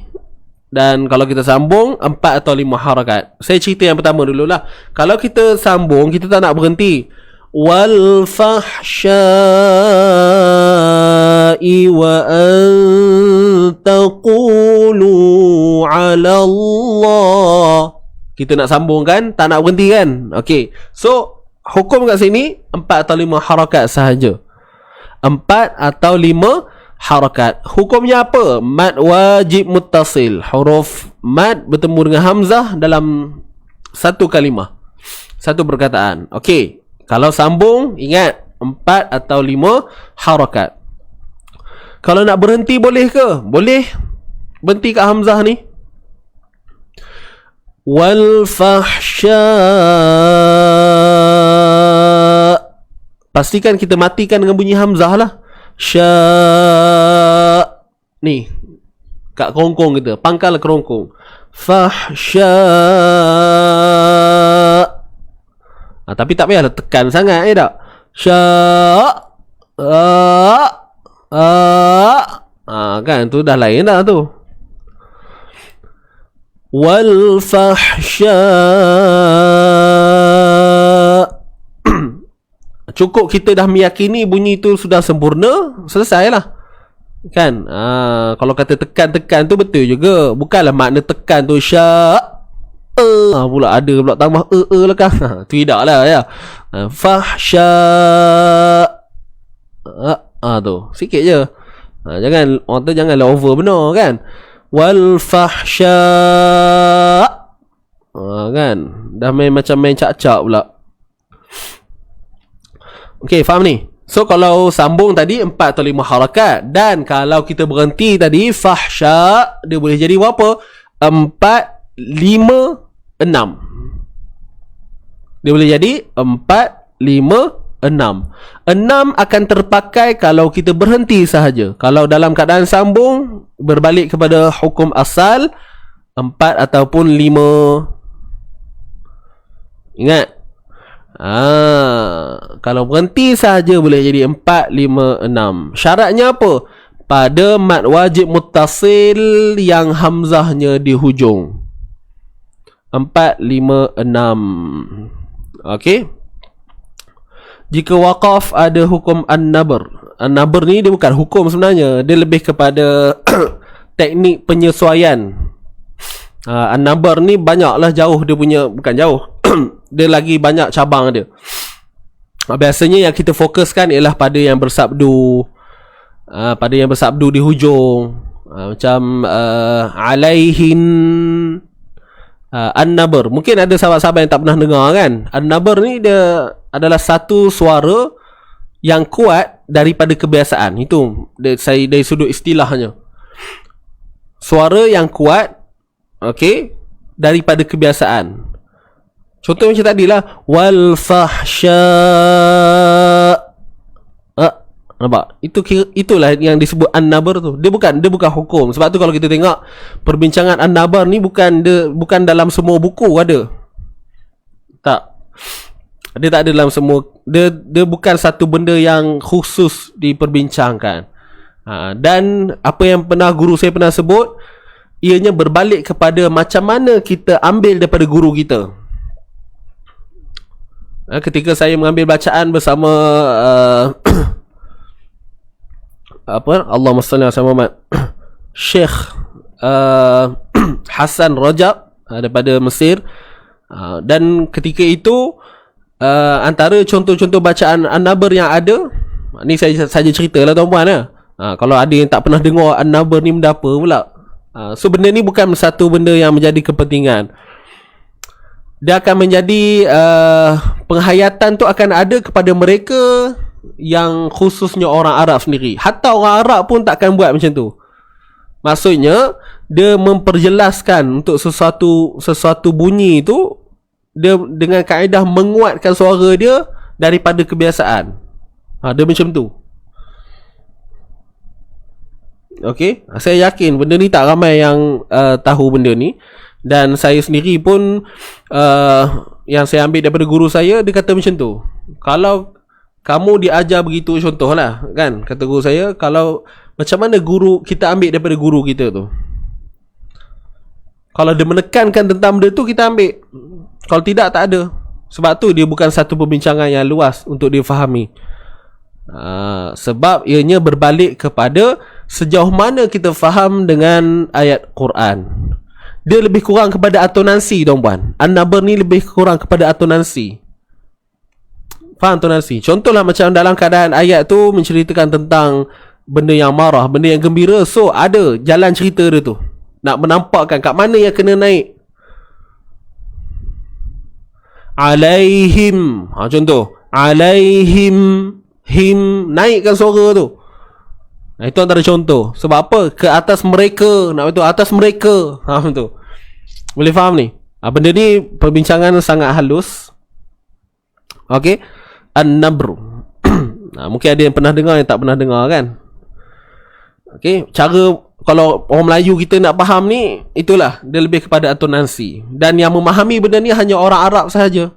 dan kalau kita sambung 4 atau 5 harakat. Saya cerita yang pertama dululah. Kalau kita sambung, kita tak nak berhenti. Wal fahsya'i wa an taqulu 'ala Allah. Kita nak sambung kan, tak nak berhenti kan. Okey. So hukum kat sini 4 atau 5 harakat sahaja. 4 atau 5 harakat. Hukumnya apa? Mad wajib muttasil. Huruf mad bertemu dengan hamzah dalam satu kalimah, satu perkataan. Okey. Kalau sambung, ingat 4 atau 5 harakat. Kalau nak berhenti boleh ke? Boleh. Berhenti kat hamzah ni. Wal fahsya. Pastikan kita matikan dengan bunyi hamzah lah. Sya. Ni kat kerongkong kita, pangkal kerongkong. Fahsya. Tapi tak payahlah tekan sangat tak. Sya. Kan tu dah lain dah tu. Wal fahsya. Cukup kita dah meyakini bunyi tu sudah sempurna, selesailah. Kan? Kalau kata tekan-tekan tu betul juga. Bukanlah makna tekan tu sya. Pula ada pula tambah lah kan. Tidak lah ya. Fahsya. Tu sikit je. Jangan orang tu janganlah over benar kan. Wal fahsya. Kan? Dah main macam main cak-cak pula. Okey, faham ni? So kalau sambung tadi 4 atau 5 harakat, dan kalau kita berhenti tadi fahsya, dia boleh jadi berapa? 4, 5, 6. Dia boleh jadi 4, 5, enam. Enam akan terpakai kalau kita berhenti sahaja. Kalau dalam keadaan sambung, berbalik kepada hukum asal, 4 ataupun 5. Ingat. Kalau berhenti sahaja boleh jadi 4, 5, 6. Syaratnya apa? Pada mad wajib muttasil yang hamzahnya di hujung. 4, 5, 6. Okey. Jika waqaf ada hukum an-nabr. An-nabr ni dia bukan hukum sebenarnya. Dia lebih kepada teknik penyesuaian. An-nabr ni banyaklah jauh dia punya. Bukan jauh. Dia lagi banyak cabang dia. Biasanya yang kita fokuskan ialah pada yang bersabdu. Pada yang bersabdu di hujung. Macam alaihin an-nabr. Mungkin ada sahabat-sahabat yang tak pernah dengar kan. An-nabr ni dia adalah satu suara yang kuat daripada kebiasaan. Itu dari sudut istilahnya. Suara yang kuat, okey, daripada kebiasaan. Contoh macam tadilah wal fahsya. Nampak? Itulah yang disebut an-nabr tu. Dia bukan hukum. Sebab tu kalau kita tengok perbincangan an-nabr ni bukan dalam semua buku ada. Tak. Dia tak ada dalam semua. Dia bukan satu benda yang khusus diperbincangkan. Dan apa yang guru saya pernah sebut, ianya berbalik kepada macam mana kita ambil daripada guru kita. Ketika saya mengambil bacaan bersama Allahumma salli ala Muhammad, Syekh Hasan Rajab daripada Mesir, dan ketika itu antara contoh-contoh bacaan an-nabr yang ada, ni saya saja ceritalah tuan-puan lah. Kalau ada yang tak pernah dengar an-nabr ni benda apa pula. So benda ni bukan satu benda yang menjadi kepentingan. Dia akan menjadi penghayatan tu akan ada kepada mereka yang khususnya orang Arab sendiri. Hatta orang Arab pun takkan buat macam tu. Maksudnya dia memperjelaskan untuk sesuatu bunyi tu, dia dengan kaedah menguatkan suara dia daripada kebiasaan. Dia macam tu. Okey, saya yakin benda ni tak ramai yang tahu benda ni. Dan saya sendiri pun yang saya ambil daripada guru saya, dia kata macam tu. Kalau kamu diajar begitu, contohlah kan, kata guru saya, kalau macam mana guru kita ambil daripada guru kita tu, kalau dia menekankan tentang benda tu, kita ambil. Kalau tidak, tak ada. Sebab tu dia bukan satu perbincangan yang luas untuk difahami. Sebab ianya berbalik kepada sejauh mana kita faham dengan ayat Quran. Dia lebih kurang kepada atonansi, tuan-puan. An-nabr ni lebih kurang kepada atonansi. Faham atonansi? Contohlah macam dalam keadaan ayat tu menceritakan tentang benda yang marah, benda yang gembira. So ada jalan cerita dia tu, nak menampakkan kat mana yang kena naik. Alaihim, contoh alaihim, him, naikkan suara tu. Itu antara contoh. Sebab apa? Ke atas mereka. Nak betul atas mereka. Betul. Boleh faham ni? Benda ni perbincangan sangat halus. Okey. An-nabr. Mungkin ada yang pernah dengar, yang tak pernah dengar kan. Okey. Cara kalau orang Melayu kita nak faham ni, itulah. Dia lebih kepada atonansi. Dan yang memahami benda ni hanya orang Arab sahaja.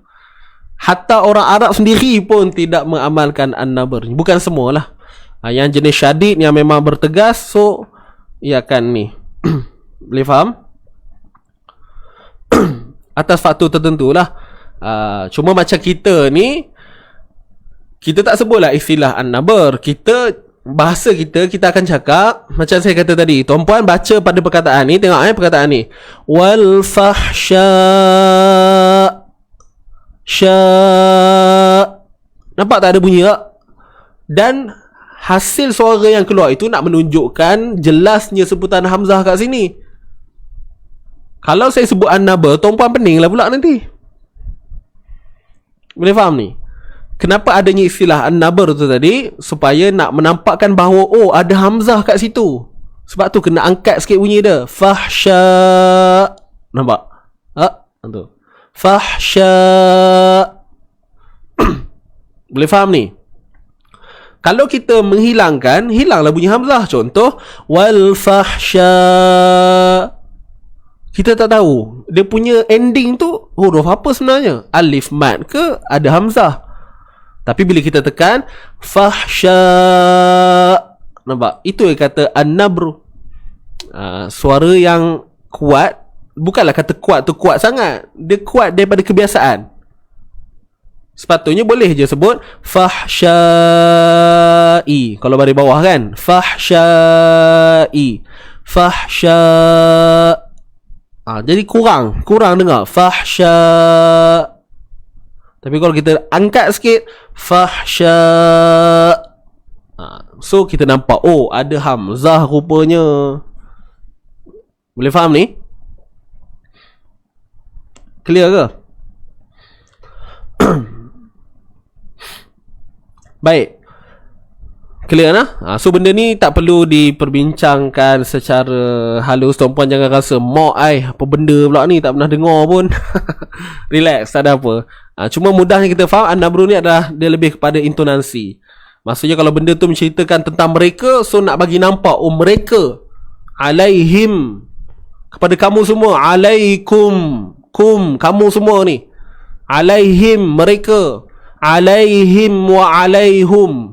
Hatta orang Arab sendiri pun tidak mengamalkan an-nabr. Bukan semualah. Yang jenis syadid yang memang bertegas, so ia akan ni. Boleh faham? Atas faktor tertentu lah. Cuma macam kita ni, kita tak sebutlah istilah an-nabr. Bahasa kita akan cakap macam saya kata tadi. Tuan-puan baca pada perkataan ni, tengok perkataan ni. Wal fahsya. Nampak tak ada bunyi tak? Dan hasil suara yang keluar itu nak menunjukkan jelasnya sebutan hamzah kat sini. Kalau saya sebut an-nabr, tuan-puan pening lah pula nanti. Boleh faham ni? Kenapa adanya istilah an-nabr tu tadi? Supaya nak menampakkan bahawa ada hamzah kat situ. Sebab tu kena angkat sikit bunyi dia. Fahsya. Nampak? Tu. Fahsya. Boleh faham ni? Kalau kita menghilangkan, hilanglah bunyi hamzah. Contoh, wal fahsya. Kita tak tahu dia punya ending tu huruf apa sebenarnya, alif mat ke ada hamzah. Tapi bila kita tekan fahsya, nampak? Itu yang kata an-nabru. Suara yang kuat. Bukanlah kata kuat tu kuat sangat, dia kuat daripada kebiasaan. Sepatutnya boleh je sebut fahsyai. Kalau baris bawah kan, fahsyai, fahsya. Jadi kurang dengar fahsya. Tapi kalau kita angkat sikit fahsya, so kita nampak oh ada hamzah rupanya. Boleh faham ni? Clear ke? Baik, clear lah. So benda ni tak perlu diperbincangkan secara halus. Tuan-puan jangan rasa mak apa benda pula ni, tak pernah dengar pun. Relax, tak ada apa. Cuma mudahnya kita faham an-nabru ni adalah dia lebih kepada intonasi. Maksudnya kalau benda tu menceritakan tentang mereka, so nak bagi nampak oh mereka, alaihim, kepada kamu semua, alaikum, kum, kamu semua ni, alaihim, mereka, alaihim wa alaihum.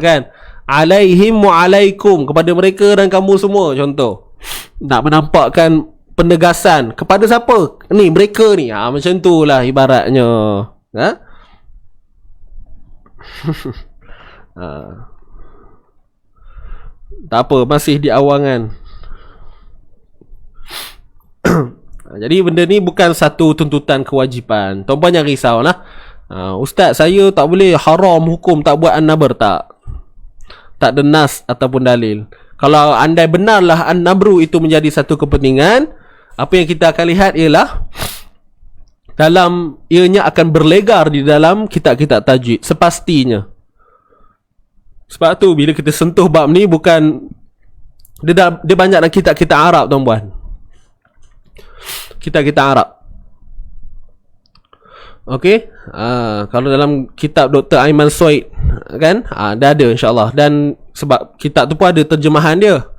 Kan? Alaihim wa alaikum, kepada mereka dan kamu semua. Contoh, nak menampakkan penegasan kepada siapa? Ni mereka ni. Macam tu lah ibaratnya. Tak apa, masih di awangan. Jadi benda ni bukan satu tuntutan kewajipan. Tuan-puan jangan risau lah. Ustaz, saya tak boleh haram hukum tak buat an-nabr. Tak ada nas ataupun dalil. Kalau andai benarlah an-nabru itu menjadi satu kepentingan, apa yang kita akan lihat ialah dalam ianya akan berlegar di dalam kitab-kitab tajwid sepastinya. Sebab tu bila kita sentuh bab ni, bukan dia banyak dalam kitab-kitab Arab, tuan-puan. Kitab-kitab Arab. Okey, kalau dalam kitab Dr. Aiman Soid kan, dah ada insya-Allah, dan sebab kitab tu pun ada terjemahan dia.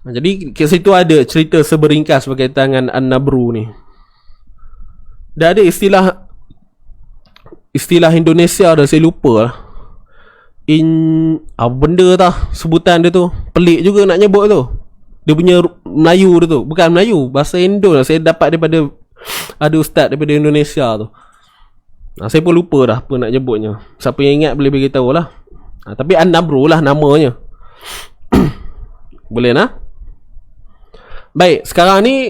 Jadi kat situ ada cerita seberingkas berkaitan dengan an-nabru ni. Dah ada istilah Indonesia dah, saya lupa lah. Apa benda tah sebutan dia tu, pelik juga nak nyebut tu. Dia punya Melayu dia tu, bukan Melayu, bahasa Indo lah. Saya dapat daripada ada ustaz daripada Indonesia tu. Saya pun lupa dah apa nak nyebutnya. Siapa yang ingat boleh beritahu lah. Tapi an-nabru lah namanya. Boleh lah. Baik, sekarang ni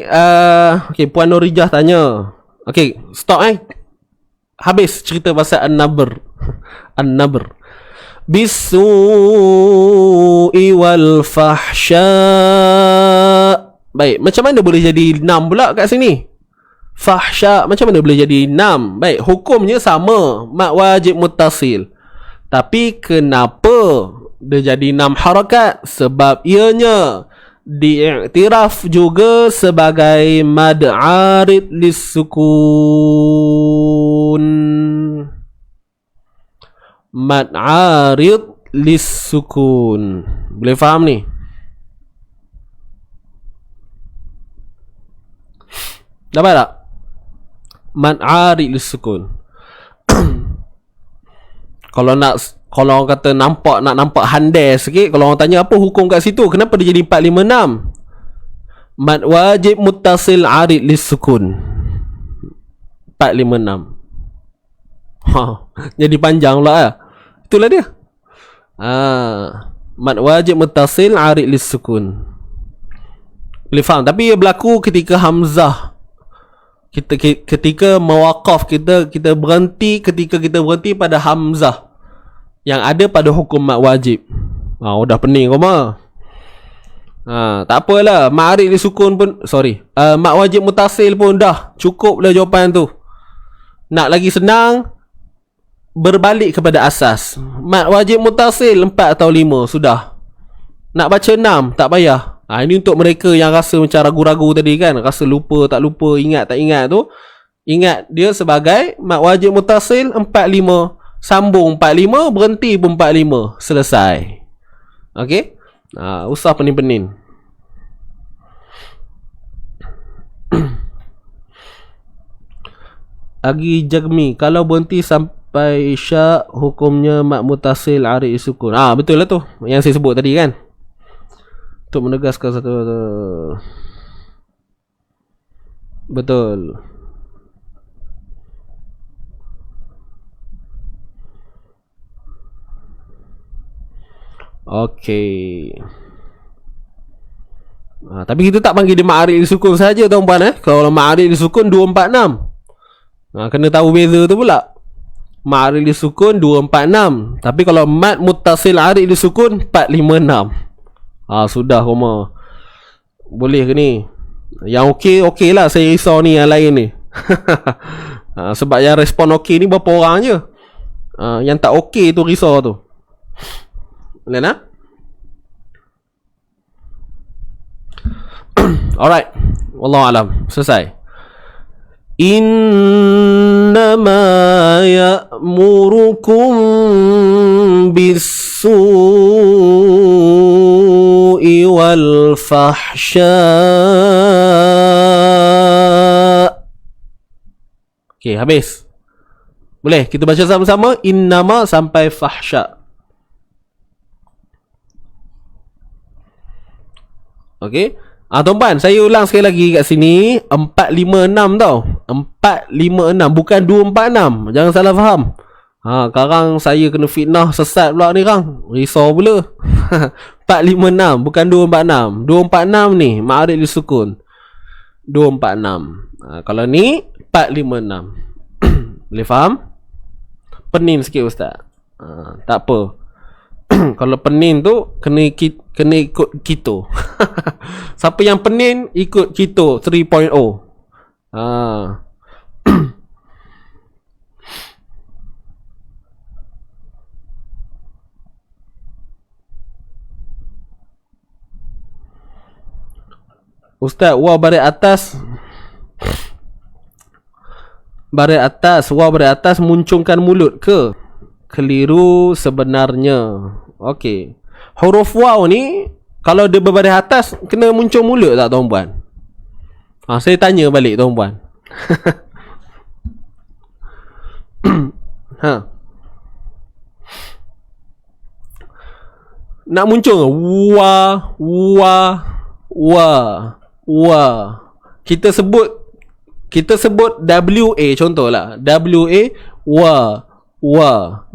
okay, Puan Norijah tanya. Okay, stop habis cerita pasal an-nabr. An-nabr bisu'i wal fahsya. Baik, macam mana boleh jadi 6 pula kat sini? Fahsya macam mana boleh jadi 6? Baik, hukumnya sama, mat wajib muttasil. Tapi kenapa dia jadi 6 harakat? Sebab ianya diiktiraf juga sebagai mad arid lis-sukun. Mad arid lis-sukun. Boleh faham ni? Dapat tak? Mad arid lis-sukun. Kalau orang kata nak nampak handai sikit, kalau orang tanya apa hukum kat situ, kenapa dia jadi 456? Mad wajib muttasil arid lis-sukun 456. Jadi panjang pula lah. Itulah dia. Mad wajib muttasil arid lis-sukun. Boleh faham? Tapi ia berlaku ketika hamzah, ketika mawaqaf, kita berhenti, ketika kita berhenti pada hamzah yang ada pada hukum mat wajib. Dah pening kau mah. Tak apalah, ma'arid disukun pun, mat wajib mutasil pun dah cukup lah jawapan tu. Nak lagi senang, berbalik kepada asas. Mat wajib mutasil 4 atau 5 sudah. Nak baca 6 tak payah. Ini untuk mereka yang rasa macam ragu-ragu tadi kan, rasa lupa tak lupa, ingat tak ingat tu. Ingat dia sebagai mat wajib mutasil 4-5 sambung 45, berhenti pun 45, selesai. Okey? Usah penin-penin. Agi Jagmi, kalau berhenti sampai syak, hukumnya mat mutasil arid sukun. Betul lah tu yang saya sebut tadi kan. Untuk menegaskan satu, betul. Okey. Tapi kita tak panggil dia mat arid sukun saja tuan-puan. Kalau mat arid sukun 246. Kena tahu beza tu pula. Mat arid sukun 246. Tapi kalau mat muttasil arid sukun 456. Sudah Roma. Boleh ke ni? Yang okey lah, saya risau ni yang lain ni. Sebab yang respon okey ni berapa orang je. Yang tak okey tu risau tu. Boleh nak? Alright. Wallahualam. Selesai. Innama ya'murukum bis-su'i wal fahsya'. Okay, habis. Boleh kita baca sama-sama. Innama sampai fahsya'. Okay. Tuan-puan, saya ulang sekali lagi kat sini. 456 tau. 456, bukan 246. Jangan salah faham. Sekarang saya kena fitnah sesat pula ni kang. Risau pula. 456, bukan 246. 246 ni ma'arid disukun. 246. Kalau ni 456. Boleh faham? Penin sikit ustaz. Tak apa. Kalau penin tu kena ikut kita. Siapa yang penin ikut kita 3.0. Ustaz, baris atas. Baris atas, baris atas muncungkan mulut ke? Keliru sebenarnya. Okey. Huruf waw ni kalau dia berbaris atas kena muncung mulut tak tuan-puan? Saya tanya balik tuan-puan. Nak muncung wa. Kita sebut WA contohlah. WA wa.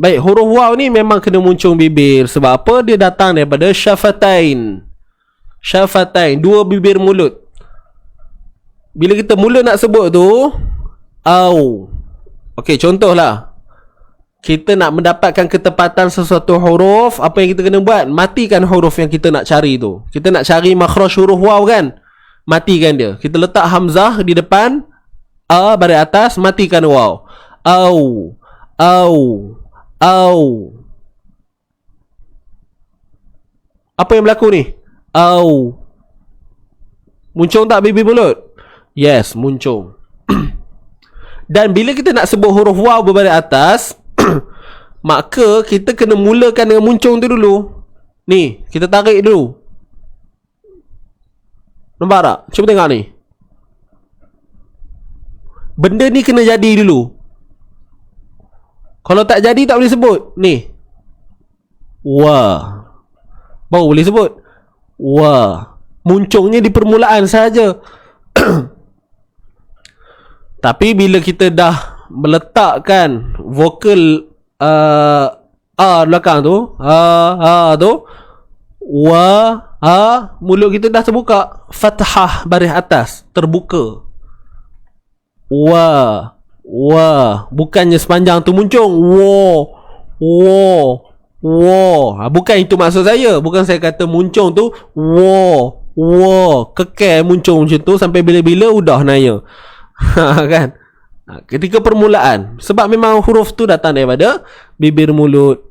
Baik, huruf waw ni memang kena muncung bibir. Sebab apa? Dia datang daripada syafatain. Dua bibir mulut. Bila kita mula nak sebut tu au. Okey, contohlah. Kita nak mendapatkan ketepatan sesuatu huruf, apa yang kita kena buat? Matikan huruf yang kita nak cari tu. Kita nak cari makhraj huruf waw kan? Matikan dia. Kita letak hamzah di depan baris atas, matikan waw. Au. Apa yang berlaku ni? Au. Muncung tak bibir mulut? Yes, muncung. Dan bila kita nak sebut huruf waw berbaris atas, maka kita kena mulakan dengan muncung tu dulu. Ni, kita tarik dulu. Nampak tak? Cuba tengok ni. Benda ni kena jadi dulu. Kalau tak jadi tak boleh sebut. Ni. Wa. Baru boleh sebut. Wa. Muncungnya di permulaan sahaja. Tapi bila kita dah meletakkan vokal belakang tu, tu, wa, mulut kita dah terbuka. Fathah baris atas terbuka. Wa. Bukannya sepanjang tu muncung. Bukan itu maksud saya. Bukan saya kata muncung tu kekal muncung macam tu sampai bila-bila udah naya. Kan? Ketika permulaan. Sebab memang huruf tu datang daripada bibir mulut.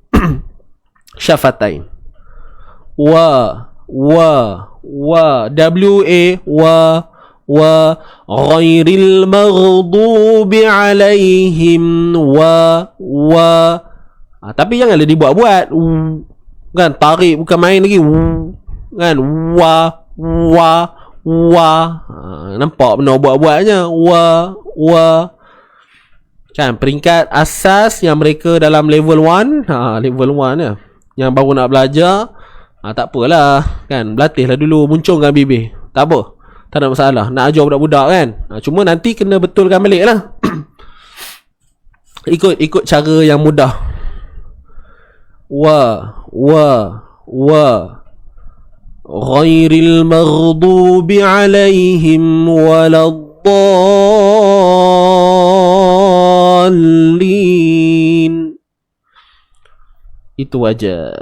Syafatain. Wa. Wa ghairil maghdubi alaihim wa Tapi janganlah dibuat-buat. Kan tarik bukan main lagi. Kan nampak benar buat-buatnya. Kan peringkat asas yang mereka dalam level 1, level 1 ya. Yang baru nak belajar, tak apalah kan, berlatihlah dulu muncungkan bibir. Tak apa, tak ada masalah. Nak ajar budak-budak kan. Cuma nanti kena betulkan balik lah. Ikut cara yang mudah. Ghairil maghdubi alaihim waladdallin. Itu aja.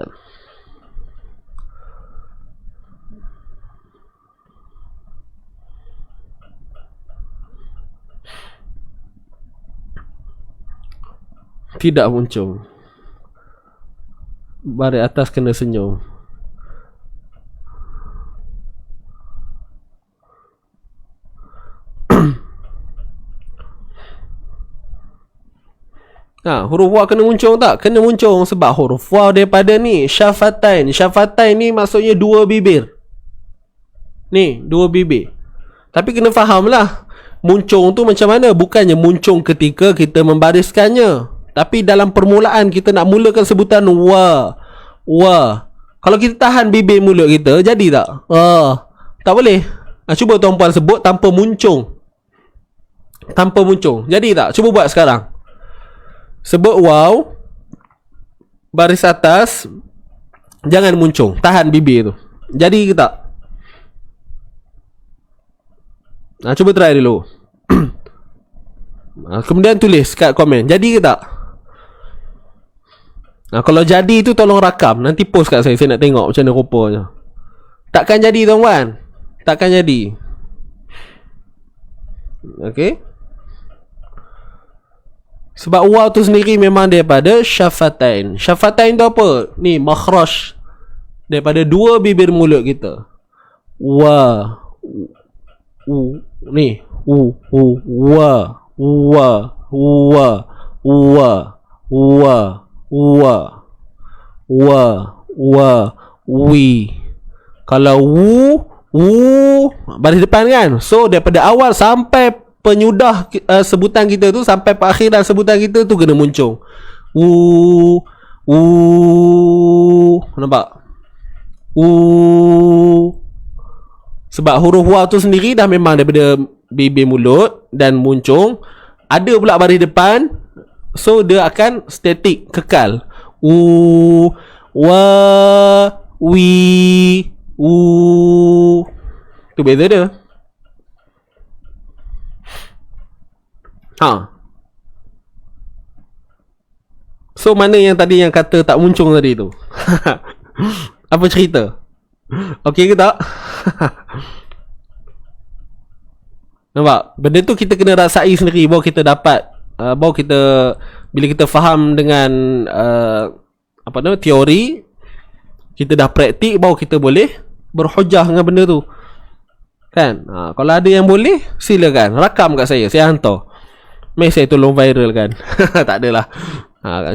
Tidak muncul. Baris atas kena senyum. Huruf waw kena muncul tak? Kena muncul sebab huruf waw daripada ni syafatain. Syafatain ni maksudnya dua bibir. Ni, dua bibir. Tapi kena faham lah, muncung tu macam mana? Bukannya muncung ketika kita membariskannya, tapi dalam permulaan kita nak mulakan sebutan wa. Kalau kita tahan bibir mulut kita, jadi tak? Tak boleh. Cuba tuan-puan sebut tanpa muncung. Tanpa muncung. Jadi tak? Cuba buat sekarang. Sebut waw, baris atas, jangan muncung, tahan bibir tu. Jadi ke tak? Cuba try dulu. Kemudian tulis kat komen, jadi ke tak? Kalau jadi tu tolong rakam, nanti post kat saya nak tengok macam mana rupanya. Takkan jadi tuan-tuan. Takkan jadi. Okay. Sebab waw tu sendiri memang daripada syafatain. Syafatain tu apa? Ni makhraj daripada dua bibir mulut kita. Ni wi. Kalau baris depan kan. So daripada awal sampai penyudah sebutan kita tu, sampai perakhiran sebutan kita tu kena muncul. Nampak? Sebab huruf waw tu sendiri dah memang daripada bibir mulut dan muncung. Ada pula baris depan, so dia akan statik, kekal. Tu beza dia. So mana yang tadi yang kata tak muncung tadi tu? Apa cerita? Okey ke tak? Nampak? Benda tu kita kena rasai sendiri, baru kita dapat, baru kita, bila kita faham dengan teori, kita dah praktik, baru kita boleh berhujah dengan benda tu. Kan? Kalau ada yang boleh, silakan rakam kat saya hantar. Mai saya tolong viral kan. Tak adalah.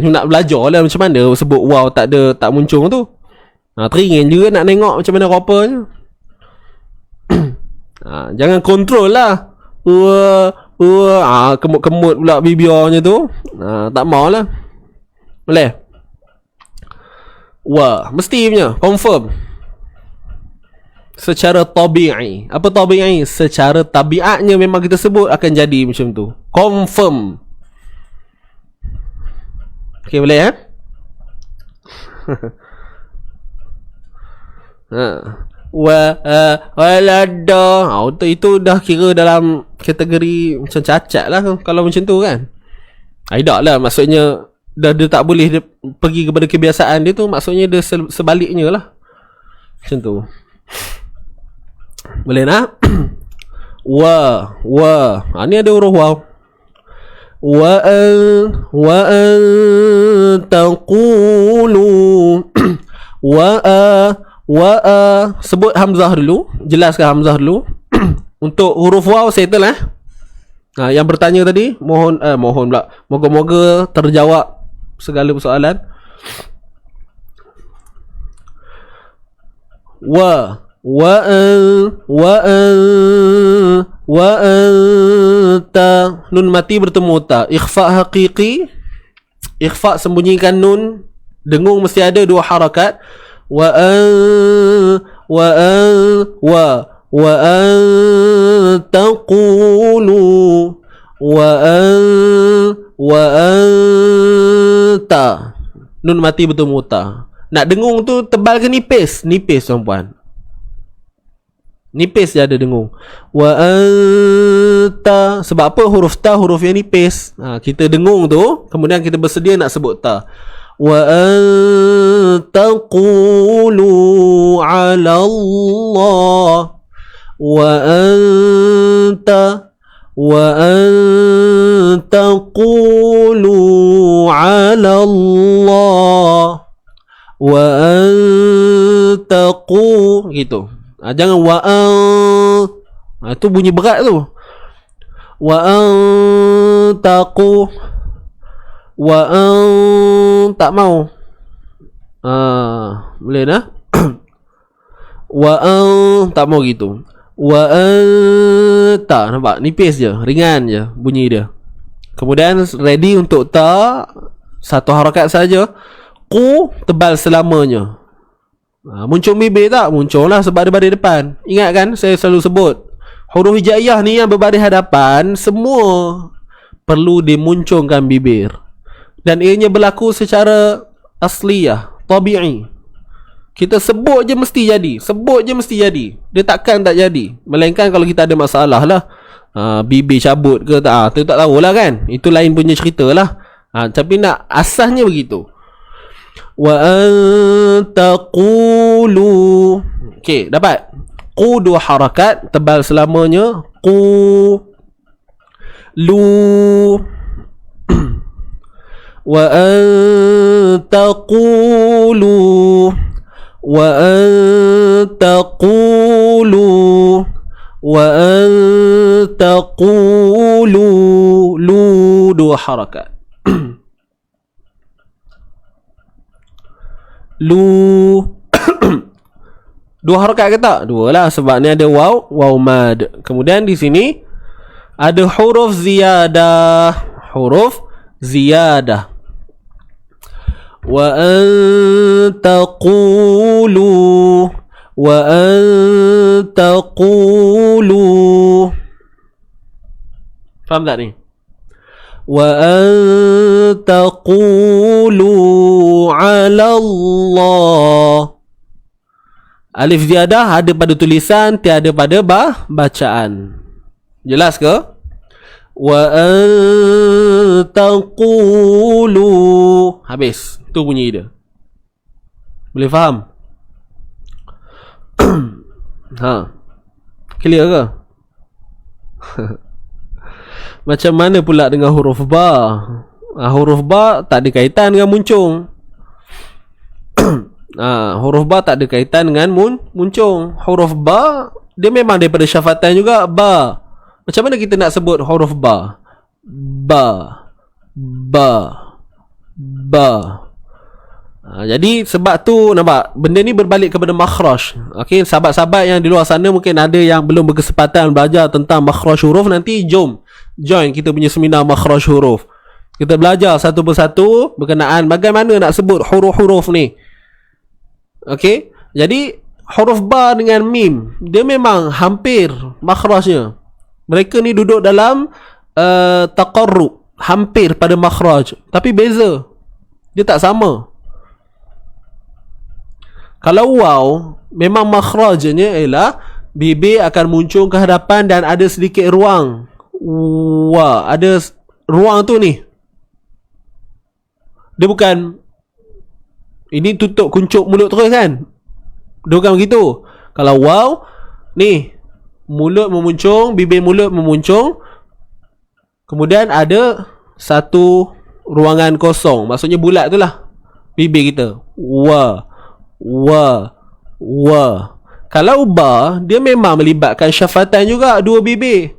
Nak belajar lah macam mana sebut waw tak muncung tu. Teringin juga nak tengok macam mana rupanya. Jangan kontrol lah. Kemut-kemut pula bibirnya tu. Tak mau lah. Boleh? Mesti punya. Confirm. Secara tabi'i. Apa tabi'i? Secara tabiatnya memang kita sebut akan jadi macam tu. Confirm. Okay, boleh walada. Itu dah kira dalam kategori macam cacat lah kalau macam tu kan. Tak lah, maksudnya dia tak boleh pergi kepada kebiasaan dia tu. Maksudnya dia sebaliknya lah. Macam tu. Boleh nak? Ni ada huruf waw. Wa taqulu. Sebut hamzah dulu. Jelaskan hamzah dulu. Untuk huruf waw settle yang bertanya tadi, mohon pula, moga-moga terjawab segala persoalan. wa anta. Nun mati bertemu ta. Ikhfa haqiqi, ikhfa sembunyikan nun. Dengung mesti ada 2 harakat. Wa taqulu wa anta. Nun mati bertemu ta. Nak dengung tu tebal ke nipis? Nipis tuan-puan. Nipis je ada dengung. Wa anta. Sebab apa? Huruf ta huruf yang nipis. Kita dengung tu, kemudian kita bersedia nak sebut ta. Wa taqulu ala Allah. Wa taqulu ala Allah. Wa taqu gitu. Jangan itu bunyi berat tu. Wa taqu. Tak mau. Boleh dah. Tak mau gitu. Tak nampak nipis je, ringan je bunyi dia. Kemudian ready untuk ta, 1 harakat saja. Ku tebal selamanya. Muncul bibir tak? Muncul lah sebab ada baris depan. Ingat kan saya selalu sebut huruf hijaiyah ni yang berbaris hadapan semua perlu dimunculkan bibir. Dan ianya berlaku secara asliyah, tabi'i. Kita sebut je mesti jadi. Sebut je mesti jadi. Dia takkan tak jadi. Melainkan kalau kita ada masalah lah. Bibir cabut ke tak. Kita tak tahulah kan. Itu lain punya cerita lah. Tapi nak asasnya begitu. Wa taqulu. Okey, dapat. Qu 2 harakat. Tebal selamanya. Qu. Lu. Wa taqulu. Wa taqulu. Wa taqulu. Lu 2 harakat. Lu. 2 harakat ke tak? 2 lah sebab ni ada waw, waw mad. Kemudian di sini ada huruf ziyadah. Huruf ziyadah. Wa taqulu. Wa taqulu. Faham tak ni? Wa taqulu ala Allah. Alif ziyadah ada pada tulisan, tiada pada bacaan. Jelas ke? Wa taqulu. Habis. Tu bunyi dia. Boleh faham? Clear ke? Macam mana pula dengan huruf ba? Huruf ba tak ada kaitan dengan muncung. Huruf ba tak ada kaitan dengan muncung. Huruf ba dia memang daripada syafatan juga, ba. Macam mana kita nak sebut huruf ba? Ba. Jadi sebab tu nampak benda ni berbalik kepada makhraj. Okey, sahabat-sahabat yang di luar sana mungkin ada yang belum berkesempatan belajar tentang makhraj huruf, nanti jom join kita punya seminar makhraj huruf. Kita belajar satu persatu berkenaan bagaimana nak sebut huruf-huruf ni. Okey, jadi huruf ba dengan mim dia memang hampir makhrajnya. Mereka ni duduk dalam taqarrub, hampir pada makhraj, tapi beza. Dia tak sama. Kalau waw, memang makhrajnya ialah bibir akan muncul ke hadapan dan ada sedikit ruang. Wah, ada ruang tu ni. Dia bukan ini tutup kuncup mulut terus kan? Dia bukan begitu. Kalau waw, ni mulut memuncung, bibir mulut memuncung. Kemudian ada satu ruangan kosong. Maksudnya bulat tu lah bibir kita. Wa. Kalau ba, dia memang melibatkan syafatan juga, 2 bibir.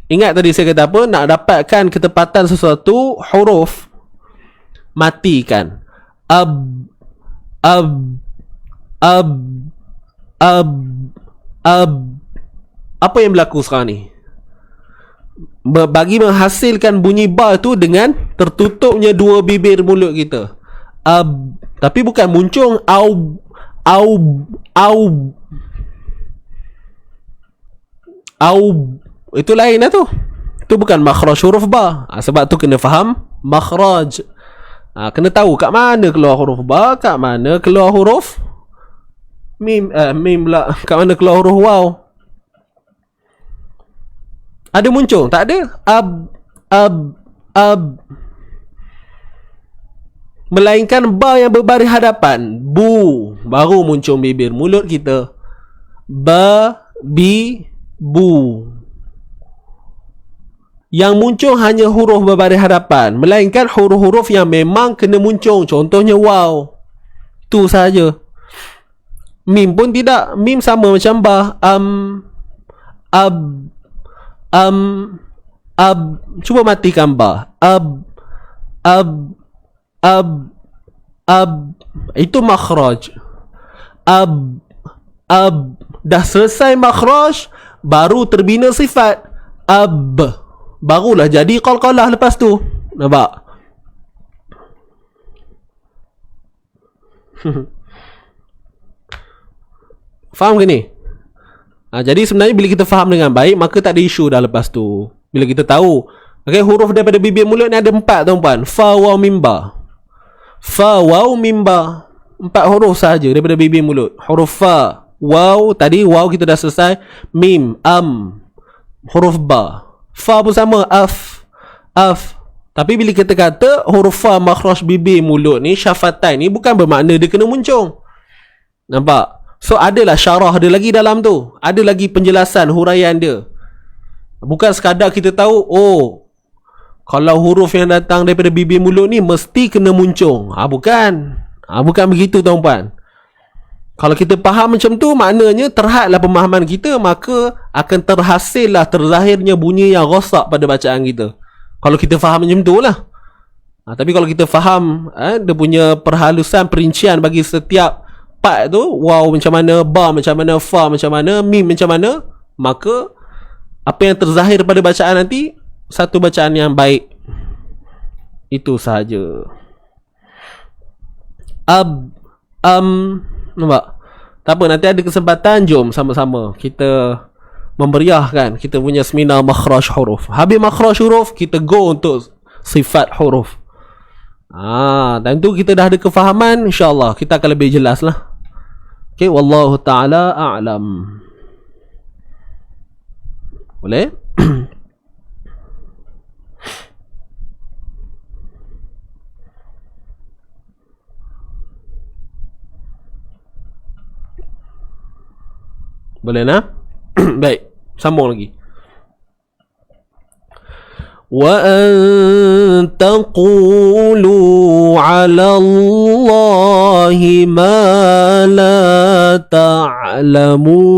Ingat tadi saya kata apa? Nak dapatkan ketepatan sesuatu huruf, matikan. Ab, ab, ab, ab, ab. Apa yang berlaku sekarang ni? Bagi menghasilkan bunyi ba tu dengan tertutupnya dua bibir mulut kita. Ab, tapi bukan muncung au, au, au, au. Itu lain lah tu. Itu bukan makhraj huruf ba. Sebab tu kena faham makhraj. Kena tahu kat mana keluar huruf ba, kat mana keluar huruf mim, mim pula, kat mana keluar huruf waw. Ada muncul? Tak ada. Ab, ab, ab. Melainkan ba yang berbaris hadapan. Bu. Baru muncul bibir mulut kita. Ba, bi, bu. Yang muncul hanya huruf berbaris hadapan. Melainkan huruf-huruf yang memang kena muncul. Contohnya waw. Tu saja. Mim pun tidak. Mim sama macam ba. Ab, ab. Cuba matikan ba. Ab, ab, ab, ab. Itu makhraj. Ab, ab. Dah selesai makhraj, baru terbina sifat. Ab. Barulah jadi qalqalah lepas tu. Nampak? Faham ke ni? Jadi sebenarnya bila kita faham dengan baik, maka tak ada isu dah lepas tu. Bila kita tahu, okay, huruf daripada bibir mulut ni ada 4 tuan-puan. Fa, waw, mim, ba. Fa, waw, mim, ba. 4 huruf saja daripada bibir mulut. Huruf fa, waw, tadi waw kita dah selesai. Mim, huruf ba. Fa pun sama, af, af. Tapi bila kita kata huruf fa makhraj bibir mulut ni, syafatain ni, bukan bermakna dia kena muncung. Nampak? So adalah syarah dia lagi dalam tu. Ada lagi penjelasan, huraian dia. Bukan sekadar kita tahu, oh, kalau huruf yang datang daripada bibir mulut ni mesti kena muncung. Bukan. Bukan begitu tuan-puan. Kalau kita faham macam tu, maknanya terhadlah pemahaman kita, maka akan terhasillah, terzahirnya bunyi yang rosak pada bacaan kita. Kalau kita faham macam tu lah. Tapi kalau kita faham dia punya perhalusan, perincian bagi setiap part tu, waw macam mana, ba macam mana, fa macam mana, mim macam mana, maka apa yang terzahir pada bacaan nanti satu bacaan yang baik. Itu sahaja. Nampak? Tak apa, nanti ada kesempatan, jom sama-sama kita memberiahkan kita punya seminar makhraj huruf. Habis makhraj huruf, kita go untuk sifat huruf. Dan tu kita dah ada kefahaman, insyaAllah kita akan lebih jelas lah. Okay, wallahu ta'ala a'lam. Boleh? Boleh nak? Baik, sambung lagi. Wa an taqulu 'ala Allahi ma la ta'lamun.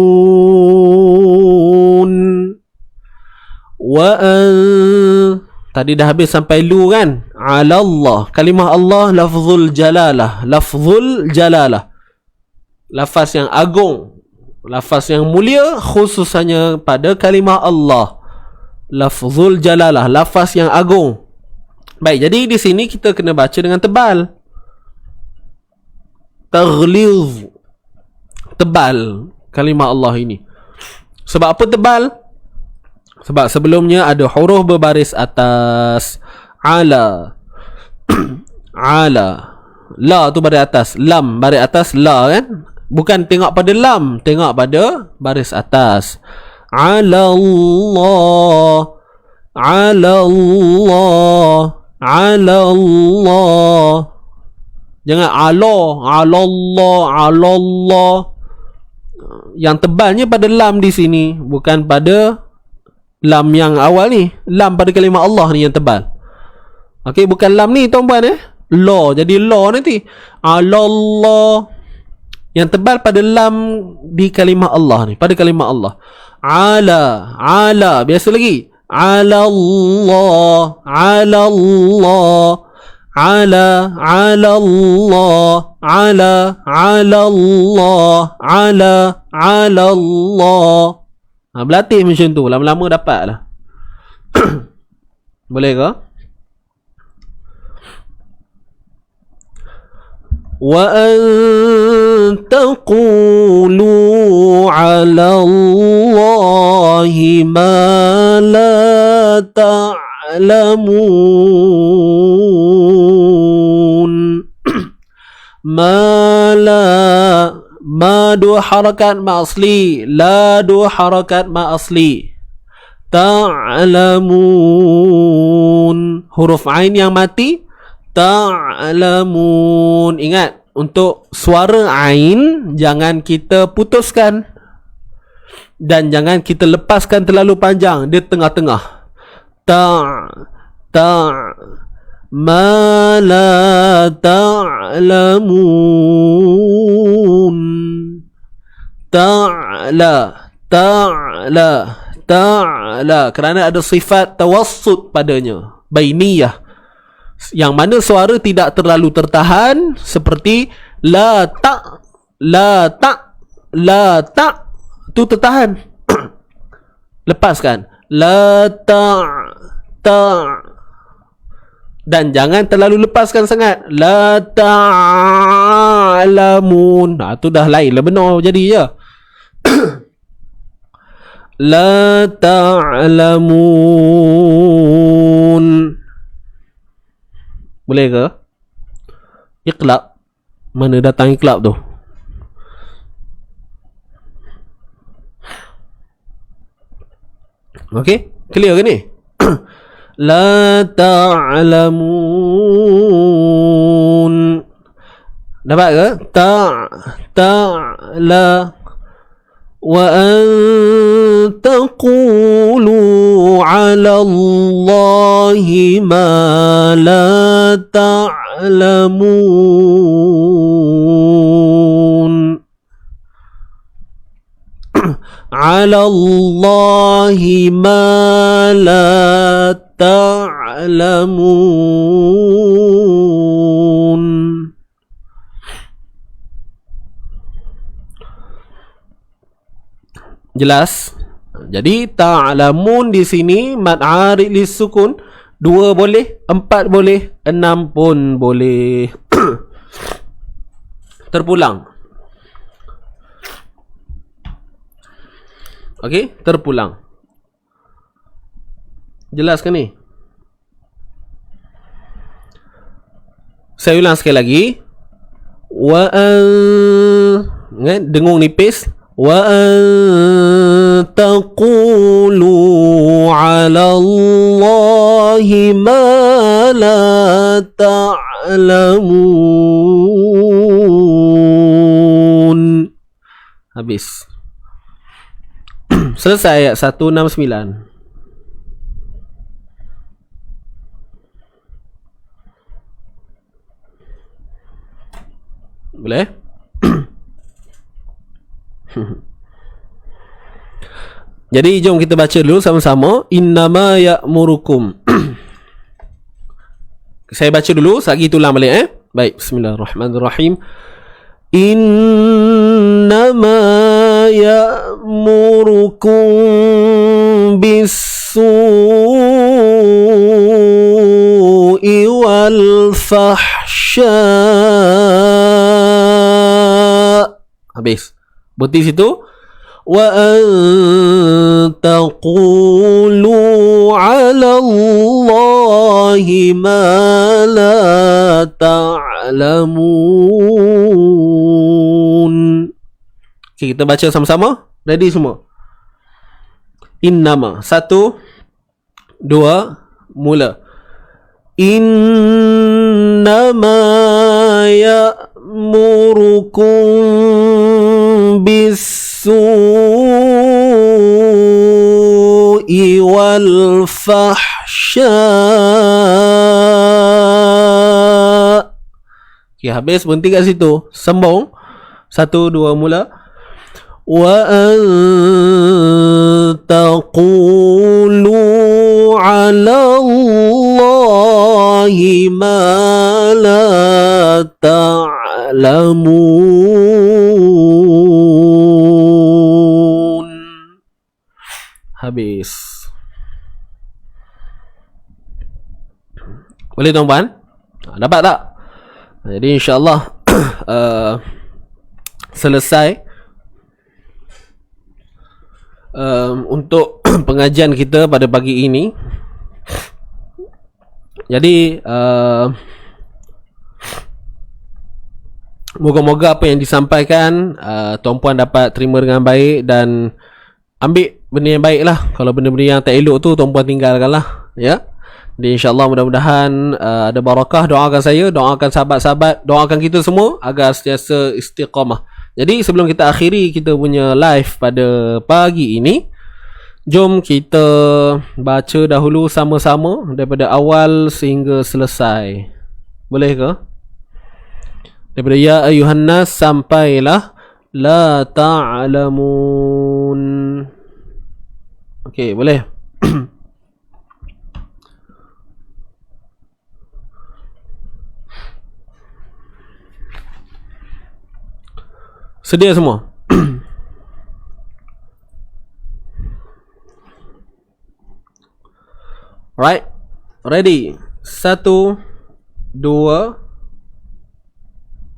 Wa an, tadi dah habis sampai lu kan? 'Ala Allah. Kalimah Allah lafzul jalalah. Lafzul jalalah. Lafaz yang agung. Lafaz yang mulia khususnya pada kalimah Allah. Lafzul jalalah, lafaz yang agung. Baik, jadi di sini kita kena baca dengan tebal. Taghliz. Tebal kalimah Allah ini. Sebab apa tebal? Sebab sebelumnya ada huruf berbaris atas. Ala. Ala. La tu baris atas. Lam baris atas, la kan? Bukan tengok pada lam, tengok pada baris atas. Ala Allah, ala Allah, ala Allah. Jangan ala, ala Allah, ala Allah. Yang tebalnya pada lam di sini, bukan pada lam yang awal ni. Lam pada kalimah Allah ni yang tebal. Okey, bukan lam ni tuan-puan La, jadi la nanti. Ala Allah. Yang tebal pada lam di kalimah Allah ni, pada kalimah Allah. Ala, biasa lagi. Ala Allah, ala Allah, ala Allah, ala Allah, ala Allah. Berlatih macam tu, lama-lama dapat lah. Boleh ke? Wa an taqulu ala Allahi ma la ta'lamun. Ma dua harakat ma asli, la dua harakat ma asli. Ta'lamun, huruf ain yang mati. Ta'lamun. Ingat, untuk suara ain jangan kita putuskan dan jangan kita lepaskan terlalu panjang, dia tengah-tengah. Ma la ta'lamun. Ta'la, kerana ada sifat tawassut padanya, bainiyah, yang mana suara tidak terlalu tertahan, seperti la ta tu tertahan. Lepaskan la ta. Dan jangan terlalu lepaskan sangat, la ta'lamun. Tu dah lain lah, benar jadi ya. La ta'lamun. Boleh ke? Iqlab. Mana datang iqlab tu? Okey, clear ke ni? La ta'lamun. Dapat ke? La. Wa an taqulu 'ala Allahi ma la ta'lamun. 'Ala Allahi ma la ta'lamun. Jelas? Jadi ta'lamun di sini mad arid lis sukun, 2 boleh, 4 boleh, 6 pun boleh. Terpulang. Okey, terpulang. Jelas ke ni? Saya ulang sekali lagi. Wa dengung nipis. Wa taqulu 'ala Allahi ma la ta'lamun. Habis. Selesai ayat 169. Boleh? Jadi jom kita baca dulu sama-sama. Innama ya'murukum. Saya baca dulu, lagi tulang balik Baik, bismillahirrahmanirrahim. Innama ya'murukum bis-su'i wal fahsya. Habis. Berhenti situ. Wa an taqulu 'ala Allahi ma la ta'lamun. Okay, kita baca sama-sama. Ready semua? Innama. 1, 2, mula. Innama ya'murukum bis-su'i wal fahsya. Okay, habis, berhenti kat situ. Sambung. 1, 2, mula. Wa an taqulu 'ala Allahi ma ta'lamun. Habis. Boleh tuan-puan? Dapat tak? Jadi insyaAllah selesai untuk pengajian kita pada pagi ini. Jadi moga-moga apa yang disampaikan tuan-puan dapat terima dengan baik dan ambil benda yang baik lah. Kalau benda-benda yang tak elok tu tuan-puan tinggalkan lah, ya. Jadi insyaAllah mudah-mudahan ada barakah. Doakan saya, doakan sahabat-sahabat, doakan kita semua agar sentiasa istiqamah. Jadi sebelum kita akhiri kita punya live pada pagi ini, jom kita baca dahulu sama-sama daripada awal sehingga selesai. Boleh ke? Daripada ya ayuhan nas sampailah la ta'lamun. Okey, boleh. Sedia semua? Right? Ready? 1, 2,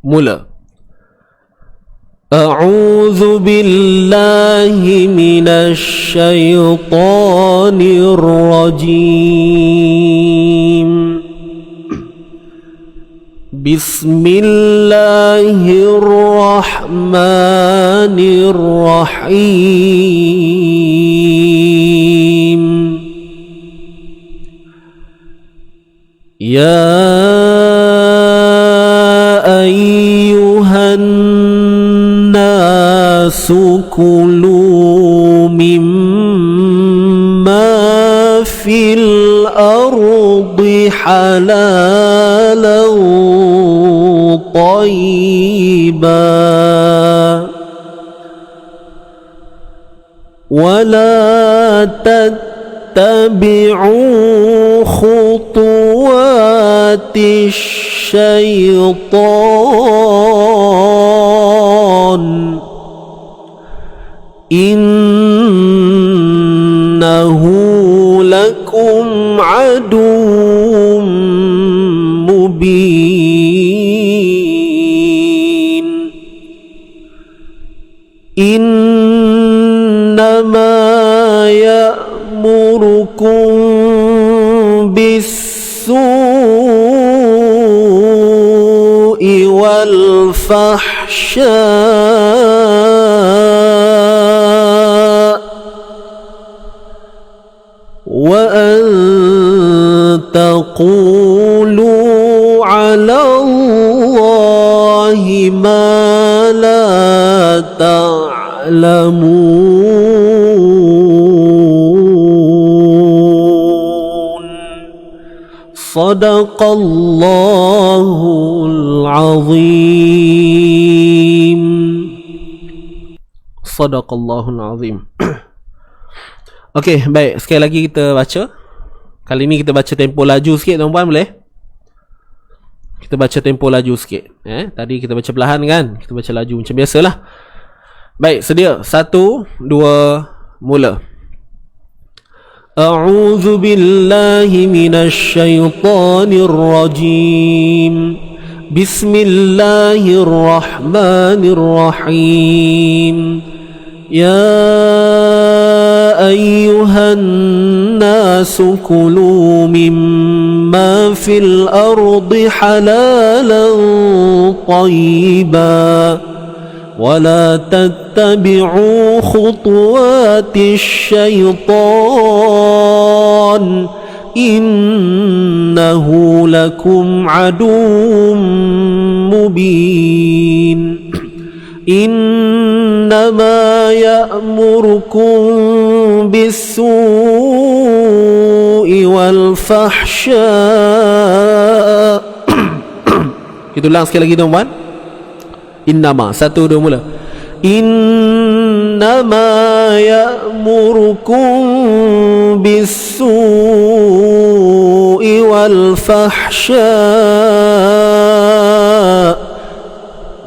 mula. A'udzu billahi minasy syaithanir rajim. Bismillahirrahmanirrahim. Ya ayyuhan nasu kulu mimma fil ardi halalan طيبا ولا تتبعوا خطوات الشيطان إنه لكم عدو مبين إنما يأمركم بالسوء والفحشاء وأن تقولوا على الله ما لا تعلمون صدق الله العظيم صدق الله العظيم. Okey, baik. Sekali lagi kita baca. Kali ni kita baca tempo laju sikit tuan-puan, boleh? Kita baca tempo laju sikit. Tadi kita baca perlahan kan? Kita baca laju macam biasalah. Baik, sedia. 1, 2, mula. A'udzu billahi minasy syaithanir rajim. Bismillahirrahmanirrahim. Ya أيها الناس كلوا مما في الأرض حلالا طيبا ولا تتبعوا خطوات الشيطان إنه لكم عدو مبين إنما يأمركم بالسوء والفحشاء. Kita ulang sekali lagi tuan-tuan. Innama. 1, 2, mula. Innama ya'murukum bis-su'i wal-fahsyaء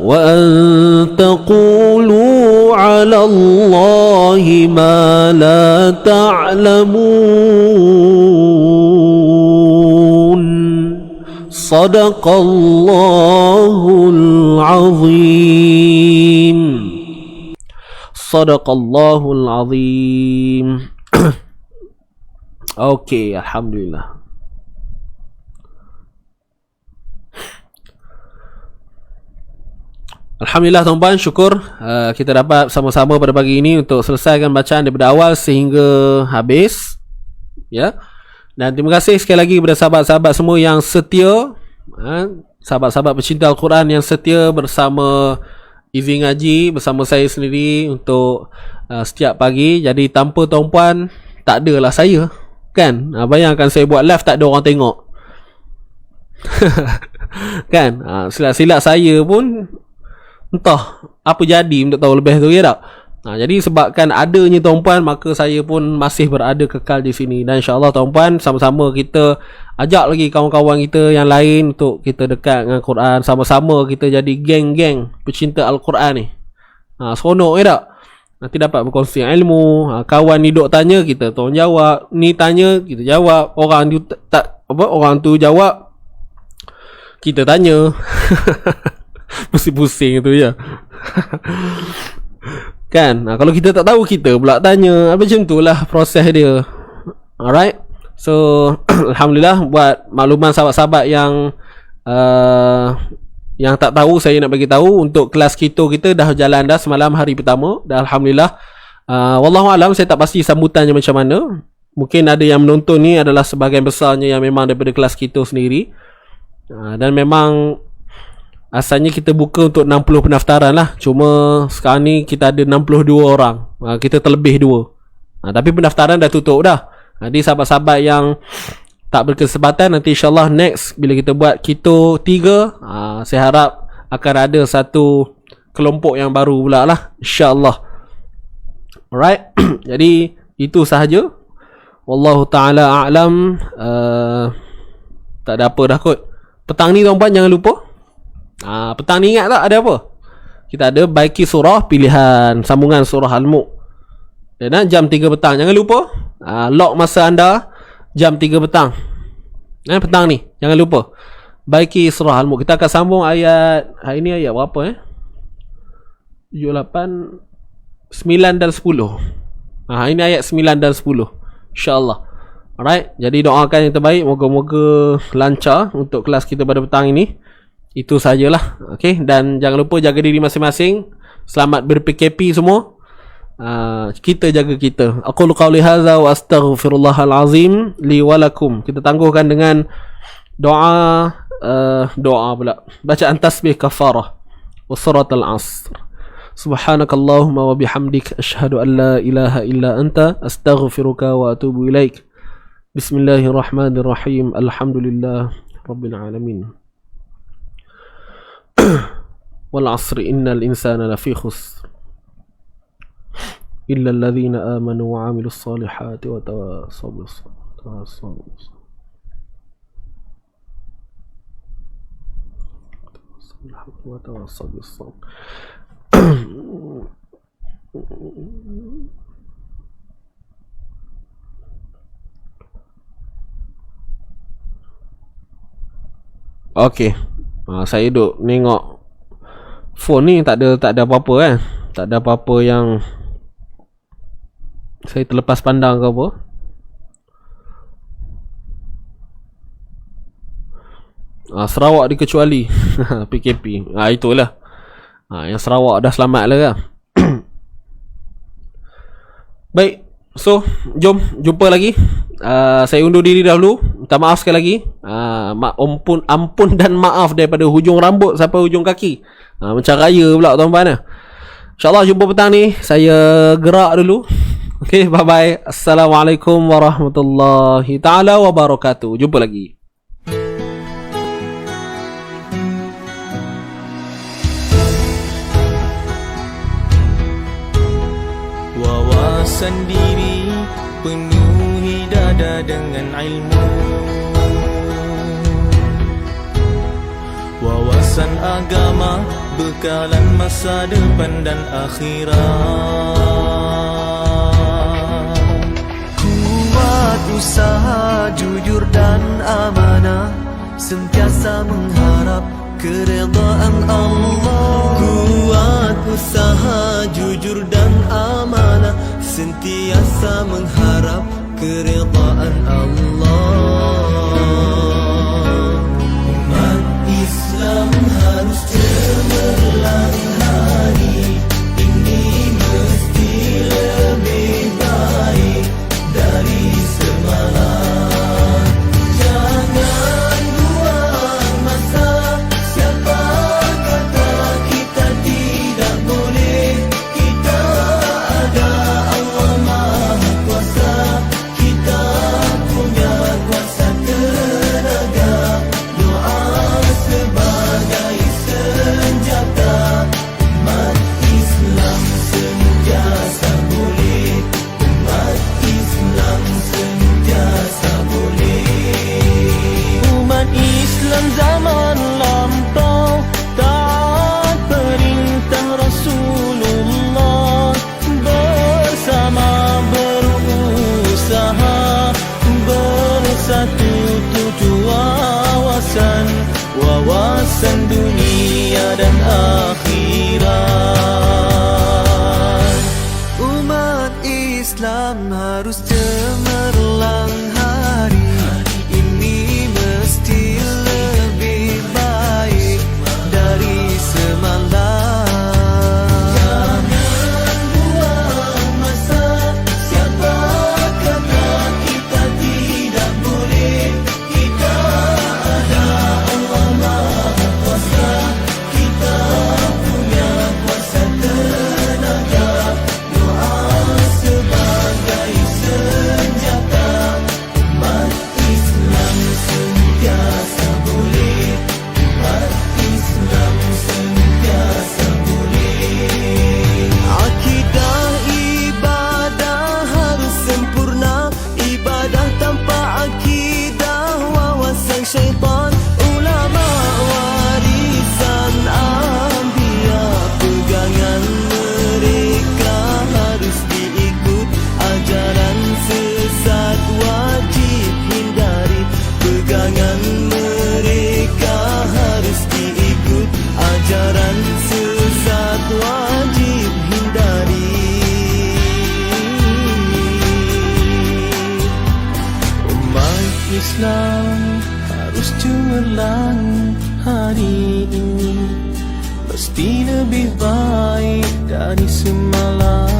وأن تقولوا على الله ما لا تعلمون صدق الله العظيم صدق الله العظيم. Okay, Alhamdulillah. Alhamdulillah tuan-tuan, syukur kita dapat sama-sama pada pagi ini untuk selesaikan bacaan daripada awal sehingga habis, ya. Dan terima kasih sekali lagi kepada sahabat-sahabat semua yang setia, sahabat-sahabat pecinta Al-Quran yang setia bersama Izzy Ngaji, bersama saya sendiri untuk setiap pagi. Jadi tanpa tuan-puan tak adalah saya, kan? Bayangkan saya buat live tak ada orang tengok. Kan? Silap-silap saya pun entah apa jadi, tak tahu lebih tu, ya tak? Jadi sebabkan adanya tuan-puan, maka saya pun masih berada kekal di sini. Dan insya-Allah tuan-puan, sama-sama kita ajak lagi kawan-kawan kita yang lain untuk kita dekat dengan Quran. Sama-sama kita jadi geng-geng pecinta Al-Quran ni. Seronok, ya tak? Nanti dapat berkongsi ilmu. Kawan ni duk tanya, kita tolong jawab. Ni tanya, kita jawab. Orang tu orang tu jawab, kita tanya. Pusing-pusing tu ya. Kan? Kalau kita tak tahu, kita pula tanya. Macam tu lah proses dia. Alright. So Alhamdulillah, buat makluman sahabat-sahabat yang tak tahu, saya nak bagi tahu untuk kelas kita dah jalan dah semalam hari pertama. Dan Alhamdulillah, wallahualam, saya tak pasti sambutannya macam mana. Mungkin ada yang menonton ni adalah sebahagian besarnya yang memang daripada kelas kita sendiri. Dan memang asalnya kita buka untuk 60 pendaftaran lah. Cuma sekarang ni kita ada 62 orang. Kita terlebih 2. Tapi pendaftaran dah tutup dah. Jadi sahabat-sahabat yang tak berkesempatan, nanti insyaAllah next bila kita buat Kito 3, saya harap akan ada satu kelompok yang baru pula lah, insyaAllah. Alright. Jadi itu sahaja. Wallahu ta'ala a'lam. Tak ada apa dah kot. Petang ni tuan-tuan jangan lupa, petang ni ingat tak ada apa? Kita ada baiki surah pilihan, sambungan surah Al-Mulk. Dan jam 3 petang. Jangan lupa lock masa anda jam 3 petang. Petang ni jangan lupa baiki surah Al-Mulk. Kita akan sambung ayat, hari ni ayat berapa 7, 8, 9 dan 10. Hari ni ayat 9 dan 10, InsyaAllah. Alright. Jadi doakan yang terbaik, moga-moga lancar untuk kelas kita pada petang ini. Itu sajalah. Okay. Dan jangan lupa jaga diri masing-masing. Selamat ber-PKP semua. Kita jaga kita. Aqulu qawli hadza wa astaghfirullahal azim li wa lakum. Kita tangguhkan dengan doa pula. Bacaan tasbih kafarah wa suratul asr. Subhanakallahumma wa bihamdik asyhadu an la ilaha illa anta astaghfiruka wa atubu ilaik. Bismillahirrahmanirrahim. Alhamdulillah rabbil alamin. Wal 'asri innal insana lafi khusr illa alladhina amanu wa 'amilus solihati wa tawassaw bis sabr. Okay. Saya duk tengok phone ni, tak ada apa-apa kan. Tak ada apa-apa yang saya terlepas pandang ke apa. Sarawak dikecuali PKP. Itulah. Yang Sarawak dah selamat lah kan. Baik. So, jom jumpa lagi. Saya undur diri dahulu. Minta maaf sekali lagi. Ampun dan maaf daripada hujung rambut sampai hujung kaki. Macam raya pula tuan-tuan. InsyaAllah jumpa petang ni. Saya gerak dulu. Okay, bye-bye. Assalamualaikum warahmatullahi ta'ala wabarakatuh. Jumpa lagi. Wawasan diri penuhi dada dengan ilmu. Wawasan agama, bekalan masa depan dan akhirat. Kuat usaha jujur dan amanah, sentiasa mengharap keredaan Allah. Kuat usaha jujur dan amanah, sentiasa mengharap keredaan Allah. Umat Islam harus cemerlang hari ini, mesti lebih baik dari semalam. Jangan buang masa, siapa kata kita tidak boleh. Kita ada Allah Maha Kuasa, kita punya kuasa tenaga. Doa sebagai senjata, umat Islam sentiasa boleh. Umat Islam sentiasa boleh. Umat Islam zaman lampau taat perintah Rasulullah, bersama berusaha, bersatu tuju wawasan dunia dan akhirat. Umat Islam harus cemerlang hari ini, mesti lebih baik dari semalam. Jangan buang masa, siapa kata kita tidak boleh. Kita ada Allah Maha Kuasa, kita punya kuasa tenaga. Doa sebagai senjata, umat Islam sentiasa boleh. Umat Islam sentiasa boleh. Akidah ibadah harus sempurna, ibadah tanpa akidah wawasan syaitan. Ulama warisan anbiya, pegangan mereka harus diikut. Ajaran sesat wajib hindari, pegangan mereka harus diikut. Ajaran sesat wajib hindari. Umat Islam harus cemerlang hari ini, mesti lebih baik dari semalam.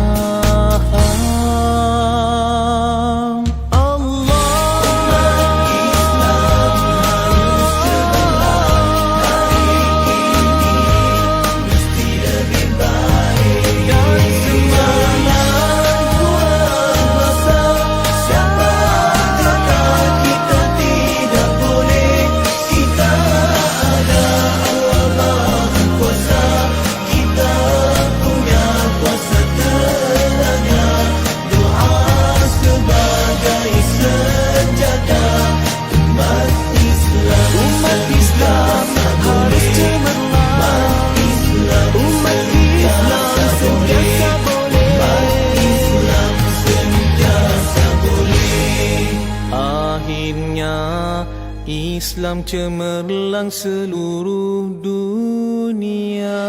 Islam cemerlang seluruh dunia.